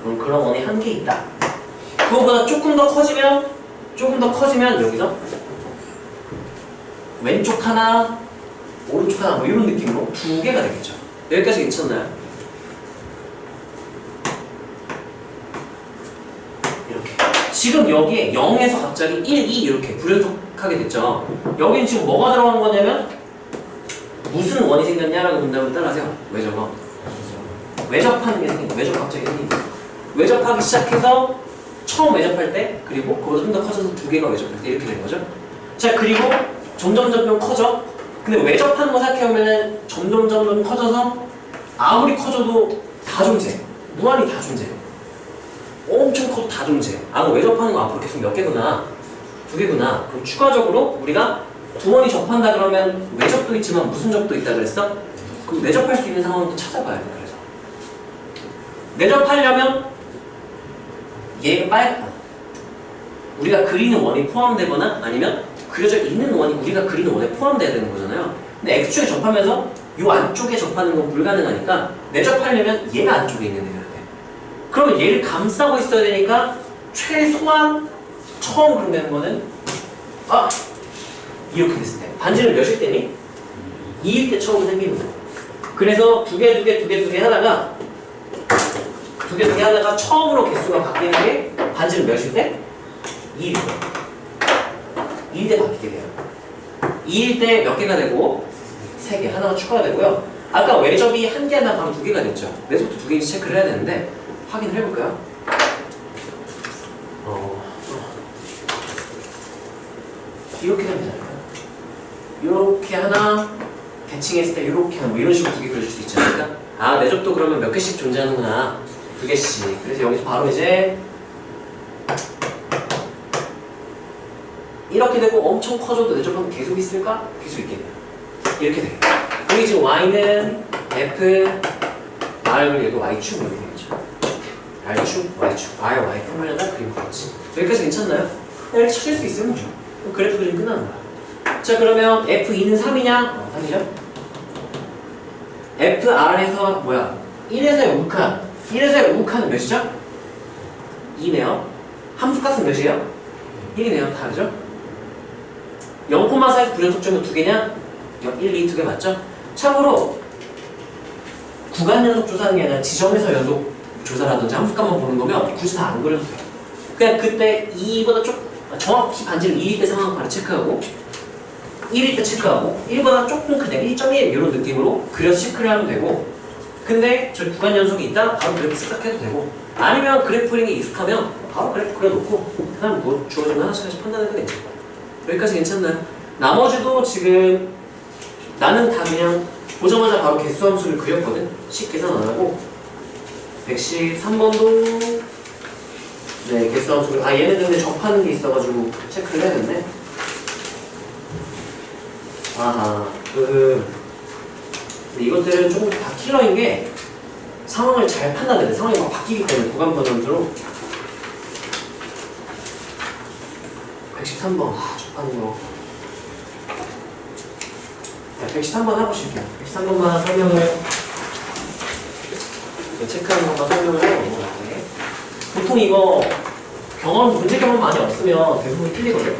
S1: 그럼 그런 원이 한 개 있다. 그거보다 조금 더 커지면 여기서 왼쪽 하나, 오른쪽 하나 뭐 이런 느낌으로 두 개가 되겠죠. 여기까지 괜찮나요? 이렇게. 지금 여기에 0에서 갑자기 1, 2 이렇게 불연속하게 됐죠. 여기는 지금 뭐가 들어간 거냐면 무슨 원이 생겼냐라고 문답을 따라하세요. 왜 저거? 외접하는 게 생긴 거예요. 외접 갑자기 생긴 거예요. 외접하기 시작해서 처음 외접할 때 그리고 그거보다 좀 더 커져서 두 개가 외접할 때 이렇게 된 거죠. 자, 그리고 점점 커져. 근데 외접하는 거 생각해보면 점점 커져서 아무리 커져도 다 존재. 무한히 다 존재. 엄청 커도 다 존재. 아, 외접하는 거 앞으로 계속 몇 개구나. 두 개구나. 그럼 추가적으로 우리가 두 원이 접한다 그러면 외접도 있지만 무슨 접도 있다 그랬어? 그럼 내접할 수 있는 상황을 또 찾아봐야 돼. 그래서 내접하려면 얘가 빨갛다. 우리가 그리는 원이 포함되거나 아니면 그려져 있는 원이 우리가 그리는 원에 포함돼야 되는 거잖아요. 근데 X축에 접하면서 이 안쪽에 접하는 건 불가능하니까 내접하려면 얘가 안쪽에 있는 애여야 돼. 그러면 얘를 감싸고 있어야 되니까 최소한 처음 그려내는 거는 이렇게 됐을 때 반지름 몇일 때니? 2일 때 처음 생기는 거야. 그래서 두 개 하다가 두 개 하다가 처음으로 개수가 바뀌는 게 반지름 몇일 때? 2일 때. 2일 때 바뀌게 돼요. 2일 때 몇 개가 되고 3개 하나가 추가가 되고요. 아까 외접이 한 개 하나 바로 두 개가 됐죠. 외접도 두 개인지 체크를 해야 되는데 확인을 해볼까요? 이렇게 되면 되잖아요. 이렇게 하나 대칭했을 때 이렇게 하나 뭐 이런 식으로 두 개 그려줄 수 있지 않을까? 아, 내접도 그러면 몇 개씩 존재하는구나. 두 개씩. 그래서 여기서 바로 이제 이렇게 되고 엄청 커져도 내접하면 계속 있을까? 계속 있겠네요. 이렇게 돼요. 여기 지금 y는 f, r을 얘도 y축 이렇게 되겠죠. r축, y축, r, y 평면에다 그림 그렇지. 여기까지 괜찮나요? 이렇게 찾을 수 있으면 좋죠. 그래프 그림 끝나는 거야. 자, 그러면 f2는 3이냐? 3이죠. fr에서 뭐야? 1에서의 우칸. 1에서의 우칸은 몇이죠? 2네요. 함수값은 몇이에요? 1이네요. 다르죠? 0,4에서 불연속점은 두 개냐? 1, 2, 두 개 맞죠? 참고로 구간 연속 조사하는 게 아니라 지점에서 연속 조사라든지 함수값만 보는 거면 굳이 다 안 그려도 돼요. 그냥 그때 2보다 좀 정확히 반지름 2일 때 상황 바로 체크하고 1일 때 체크하고 1보다 조금 크냐 1.1 이런 느낌으로 그려서 체크를 하면 되고, 근데 저기 구간 연속이 있다? 바로 그래프 쓱싹해도 되고, 아니면 그래프 그리는 게 익숙하면 바로 그래프 그려놓고 그 다음 뭐 주어진 거 하나씩 판단해도 괜찮아요. 여기까지 괜찮나요? 나머지도 지금 나는 다 그냥 보자마자 바로 개수 함수를 그렸거든. 식 계산 안 하고 113번도 네, 개수 함수를 얘는 근데 접하는 게 있어가지고 체크를 해야 되네. 근데 이것들은 조금 다 킬러인 게 상황을 잘 판단해야 돼. 상황이 막 바뀌기 때문에 구간 버전으로 113번 접하는 거. 113번 해보실게요. 113번만 설명을 체크하는 것만 설명을 해요. 보통 이거 문제 경험 많이 없으면 대부분 틀리거든요.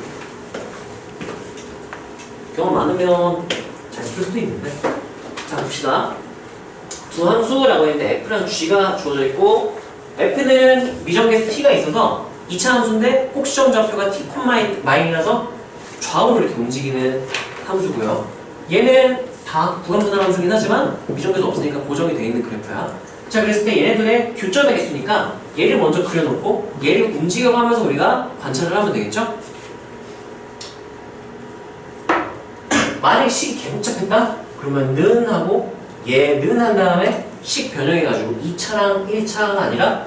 S1: 경험 많으면 잘 풀 수도 있는데. 자, 봅시다. 두 함수라고 했는데 F랑 G가 주어져 있고, F는 미정계수 T가 있어서 2차 함수인데 꼭 시점 좌표가 T, 마이너라서 좌우로 이렇게 움직이는 함수고요. 얘는 다 구간분할 함수긴 하지만 미정계수 없으니까 고정이 되어 있는 그래프야. 자, 그랬을 때 얘네들의 교점의 개수니까 얘를 먼저 그려놓고 얘를 움직여가면서 우리가 관찰을 하면 되겠죠? 만약에 식이 개복잡했다? 그러면 는 하고 얘는 한 다음에 식 변형해가지고 2차랑 1차가 아니라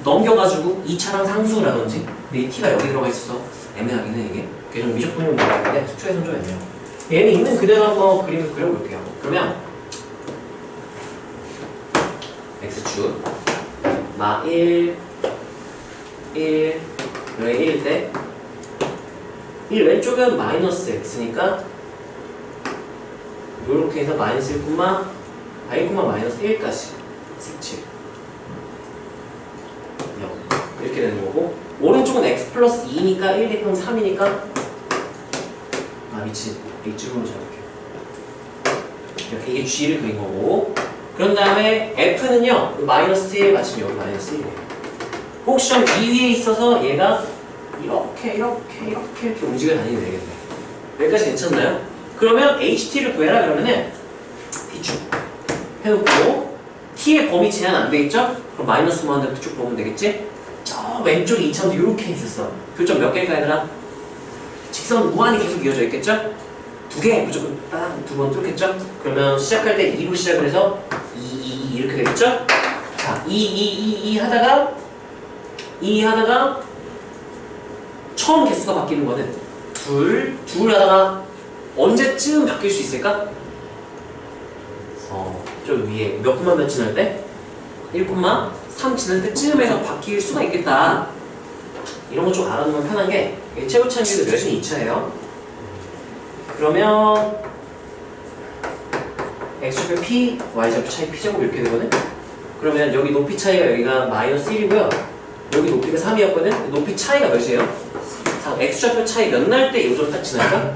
S1: 넘겨가지고 2차랑 상수라든지. 근데 이 t가 여기 들어가 있어서 애매하긴 해 이게. 그게 좀 미적분으로 나왔는데 수초에서는 좀 애매해요. 얘는 있는 그대로 한번 그림을 그려볼게요. 그러면 x축 마 1, 1, 여기 1일 때 1 왼쪽은 마이너스 x니까 요렇게 해서 마이너스 1, 1, 마이너스 1까지 색칠 0 이렇게 되는 거고 오른쪽은 x 플러스 2니까 1 대표는 3이니까 아 미친 이쪽으로 잡을게요. 이렇게 이게 g를 그린 거고 그런 다음에 f는요 마이너스 1 맞추면 여기 마이너스 1이에요. 꼭 시험 2위에 있어서 얘가 이렇게 움직여 다니게 되겠네. 여기까지 괜찮나요? 그러면 ht를 구해라 그러면은 t축 해놓고 t의 범위 제한 안 되겠죠? 그럼 마이너스 무한대로 쭉 보면 되겠지? 저 왼쪽에 2차원도 이렇게 있었어. 교점 몇 개일까 얘들아? 직선 무한히 계속 이어져 있겠죠? 두 개 무조건 딱 두 번 뚫겠죠? 그러면 시작할 때 2로 시작을 해서 2 이렇게 되겠죠? 자, 2 하다가 처음 개수가 바뀌는 거는 둘 하다가 언제쯤 바뀔 수 있을까? 저 위에 몇 콤마 몇 지날 때? 1,3 지날 때쯤에서 바뀔 수가 있겠다. 이런 거 좀 알아두면 편한 게 최고차항비도 몇이 2차예요. 그러면 x좌표 p, y좌표 차이 p제곱 이렇게 되거든? 그러면 여기 높이 차이가 여기가 마이너스 1이고요. 여기 높이가 3이었거든? 높이 차이가 몇이에요? x좌표 차이 몇 날 때 요점 딱 지날까?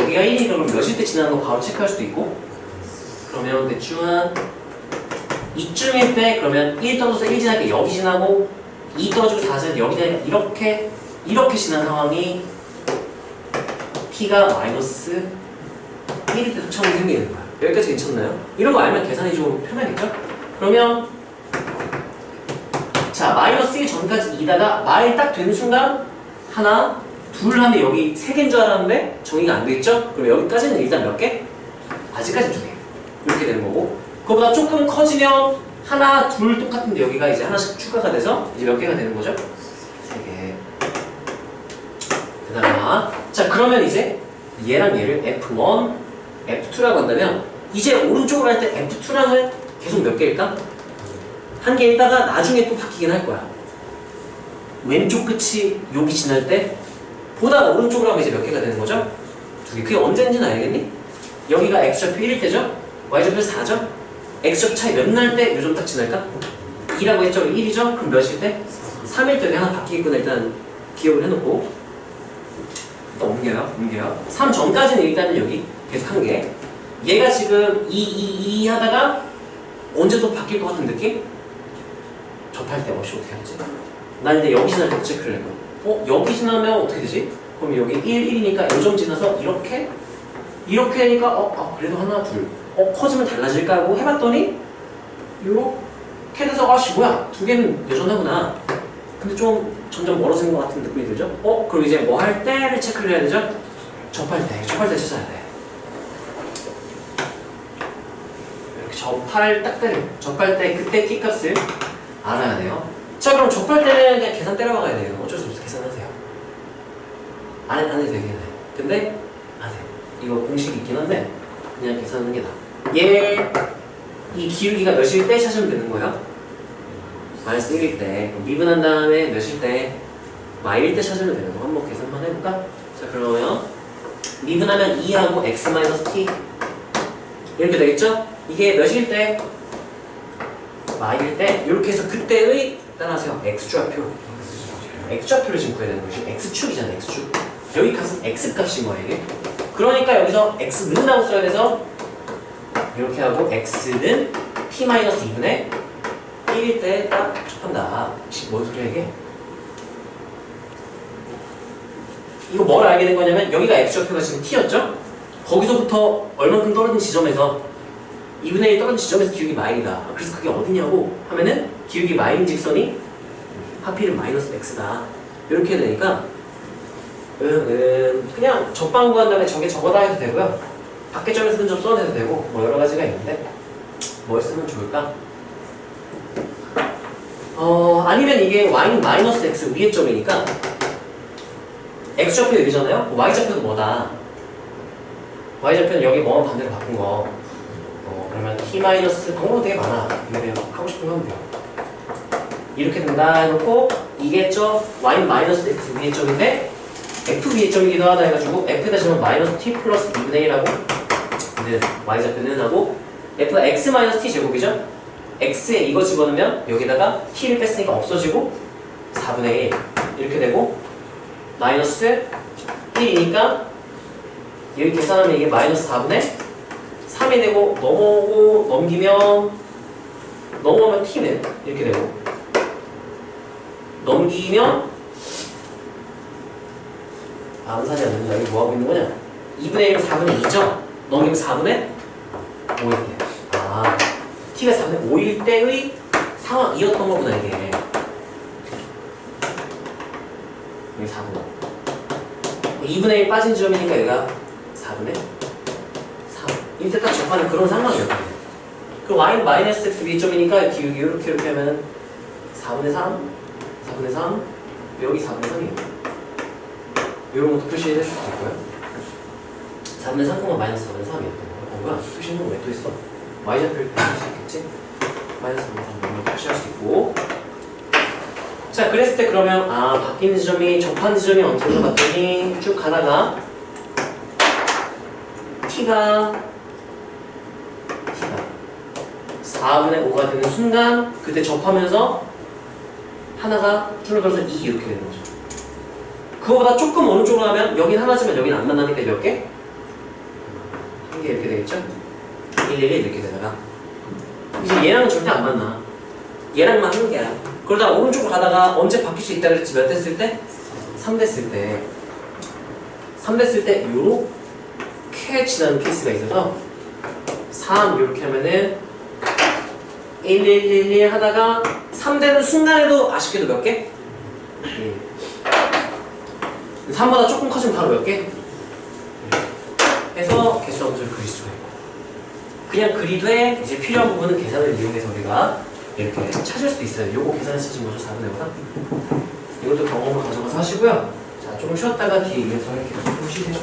S1: 여기가 1이니까 그럼 몇일 때 지나는 거 바로 체크할 수도 있고 그러면 대충 한 이쯤일 때 그러면 1 떨어져서 1 지날 때 여기 지나고 2 떨어지고 4 지날 때 여기 지나니까 이렇게 지난 상황이 p가 마이너스 1일 때 처음 생기는 거야. 여기까지 괜찮나요? 이런 거 알면 계산이 좀 편하겠죠? 그러면 자 마이너스 1 전까지 2다가 말 딱 되는 순간 하나, 둘 하면 여기 3개인 줄 알았는데 정의가 안 되겠죠? 그럼 여기까지는 일단 몇 개? 아직까지 2개. 이렇게 되는 거고 그거보다 조금 커지면 하나, 둘 똑같은데 여기가 이제 하나씩 추가가 돼서 이제 몇 개가 되는 거죠? 3개. 그다음 자 그러면 이제 얘랑 얘를 F1, F2라고 한다면 이제 오른쪽으로 할 때 F2랑은 계속 몇 개일까? 한 개 있다가 나중에 또 바뀌긴 할 거야. 왼쪽 끝이 여기 지날 때 보다 오른쪽으로 하면 이제 몇 개가 되는 거죠? 2개. 그게 언제인지는 알겠니? 여기가 x좌표 1일 때죠? y좌표 4죠? x좌표 차이 몇 날 때 요점 딱 지날까? 2라고 했죠? 1이죠? 그럼 몇일 때? 3일 때 하나 바뀌겠구나 일단 기억을 해놓고 또 옮겨요 3 전까지는 일단은 여기 계속 한 개 얘가 지금 2 하다가 언제 또 바뀔 것 같은 느낌? 접할 때 어떻게 하지? 난 이제 여기 지날 때 체크를 해봐. 여기 지나면 어떻게 되지? 그럼 여기 1이니까 요점 지나서 이렇게 하니까 그래도 하나 둘 커지면 달라질까 하고 해봤더니 요렇게 돼서 아씨 뭐야 2개는 여전하구나. 근데 좀 점점 멀어지는 것 같은 느낌이 들죠? 그럼 이제 뭐 할 때를 체크를 해야 되죠? 접할 때 찾아야 돼. 이렇게 접할 때 그때 t값을 알아야 돼요. 자 그럼 접할 때는 그냥 계산 때려박아야 돼요. 어쩔 수 없어 계산하세요. 안 해도 되긴 해. 근데 안 해. 이거 공식이 있긴 한데 그냥 계산하는 게 나아. 이 기울기가 몇일 때 찾으면 되는 거예요? 마이너스 1일 때 미분한 다음에 몇일 때? 마일 때 찾으면 되는 거. 한번 계산만 해볼까? 자 그러면 미분하면 2하고 x 마이너스 t 이렇게 되겠죠? 이게 몇일 때? 마일 때 이렇게 해서 그때의 따라하세요. x좌표를 지금 구해야 되는 거지. x축이잖아 x축. 여기 값은 x값인 거야 이게. 그러니까 여기서 x는 하고 써야 돼서 이렇게 하고 x는 p-2분의 1일 때 딱 접한다. 뭔 소리야 이게? 이거 뭘 알게 된 거냐면 여기가 x좌표가 지금 t였죠? 거기서부터 얼만큼 떨어진 지점에서 2분의 1 떨어진 지점에서 기울기 마일이다. 그래서 그게 어디냐고 하면은 기울기 마일 직선이 하필은 마이너스 x다. 이렇게 되니까 그냥 적방 구한 다음에 저게 저거다 해도 되고요. 밖에 점에서는 좀 써내도 되고 뭐 여러 가지가 있는데 뭘 쓰면 좋을까? 아니면 이게 y는 마이너스 x 위의 점이니까 x좌표 여기잖아요? y좌표도 뭐다? y좌표는 여기 뭐만 반대로 바꾼 거. 그러면 t 마이너스 그런 거 되게 많아. 이거 그냥 하고 싶은 거 하면 돼요. 이렇게 된다 해놓고 이겠죠? y는 마이너스 x 위의 점인데 f 위의 점이기도 하다 해가지고 f에다 집으면 마이너스 t 플러스 2분의 1하고 근데 y좌표는 하고 f가 x 마이너스 t 제곱이죠? x에 이거 집어넣으면 여기다가 t를 뺐으니까 없어지고 4분의 1 이렇게 되고 마이너스 1이니까 여기 계산하면 이게 마이너스 4분의 3이 되고 넘어오면 t는 이렇게 되고 넘기면 암산이 안 된다. 여기 뭐하고 있는 거냐? 2분의 1은 4분의 2죠? 넘기면 4분의 5일 때. t가 4분의 5일 때의 상황이었던 거구나, 이게. 여기 4분의 2분의 1 빠진 지점이니까 여기가 4분의 3. 이때 딱 접하는 그런 상황이었거든요. 그럼 y는 마이너스 x b점이니까 기울기 이렇게 하면 4분의 3, 4분의 3, 여기 4분의 3이에요. 이런 것도 표시해 줄 수 있고요. 4분의 3, 마이너스 4분의 3이었던 거예요. 뭐야? 표시는 왜 또 있어? y좌표를 표시할 수 있겠지? 마이너스 4분의 3 표시할 수 있고. 자, 그랬을 때 그러면 바뀌는 지점이 접하는 지점이 언제로 봤더니 쭉 가다가 t가 4분의 5가 되는 순간 그때 접하면서 하나가 줄어들어서 2 이렇게 되는 거죠. 그거보다 조금 오른쪽으로 하면 여긴 하나지만 여긴 안 만나니까 몇 개? 한 개 이렇게 되겠죠? 1, 1, 1 이렇게 되다가 이제 얘랑은 절대 안 만나. 얘랑만 한 개야. 그러다가 오른쪽으로 가다가 언제 바뀔 수 있다 그랬지? 몇 됐을 때? 3 됐을 때. 3 됐을 때 요렇게 지나는 케이스가 있어서 3 이렇게 하면은 1, 1, 1, 1 하다가 3 되는 순간에도 아쉽게도 몇 개? 1. 3보다 조금 커지면 바로 몇 개? 해서 개수 함수를 그릴 수가 있고 그냥 그리도 해 이제 필요한 부분은 계산을 이용해서 우리가 이렇게 찾을 수도 있어요. 요거 계산을 찾은 거죠. 4분의 5다. 이것도 경험을 가져가서 하시고요. 자, 조금 쉬었다가 뒤에 이어서 할게요. 보시세요.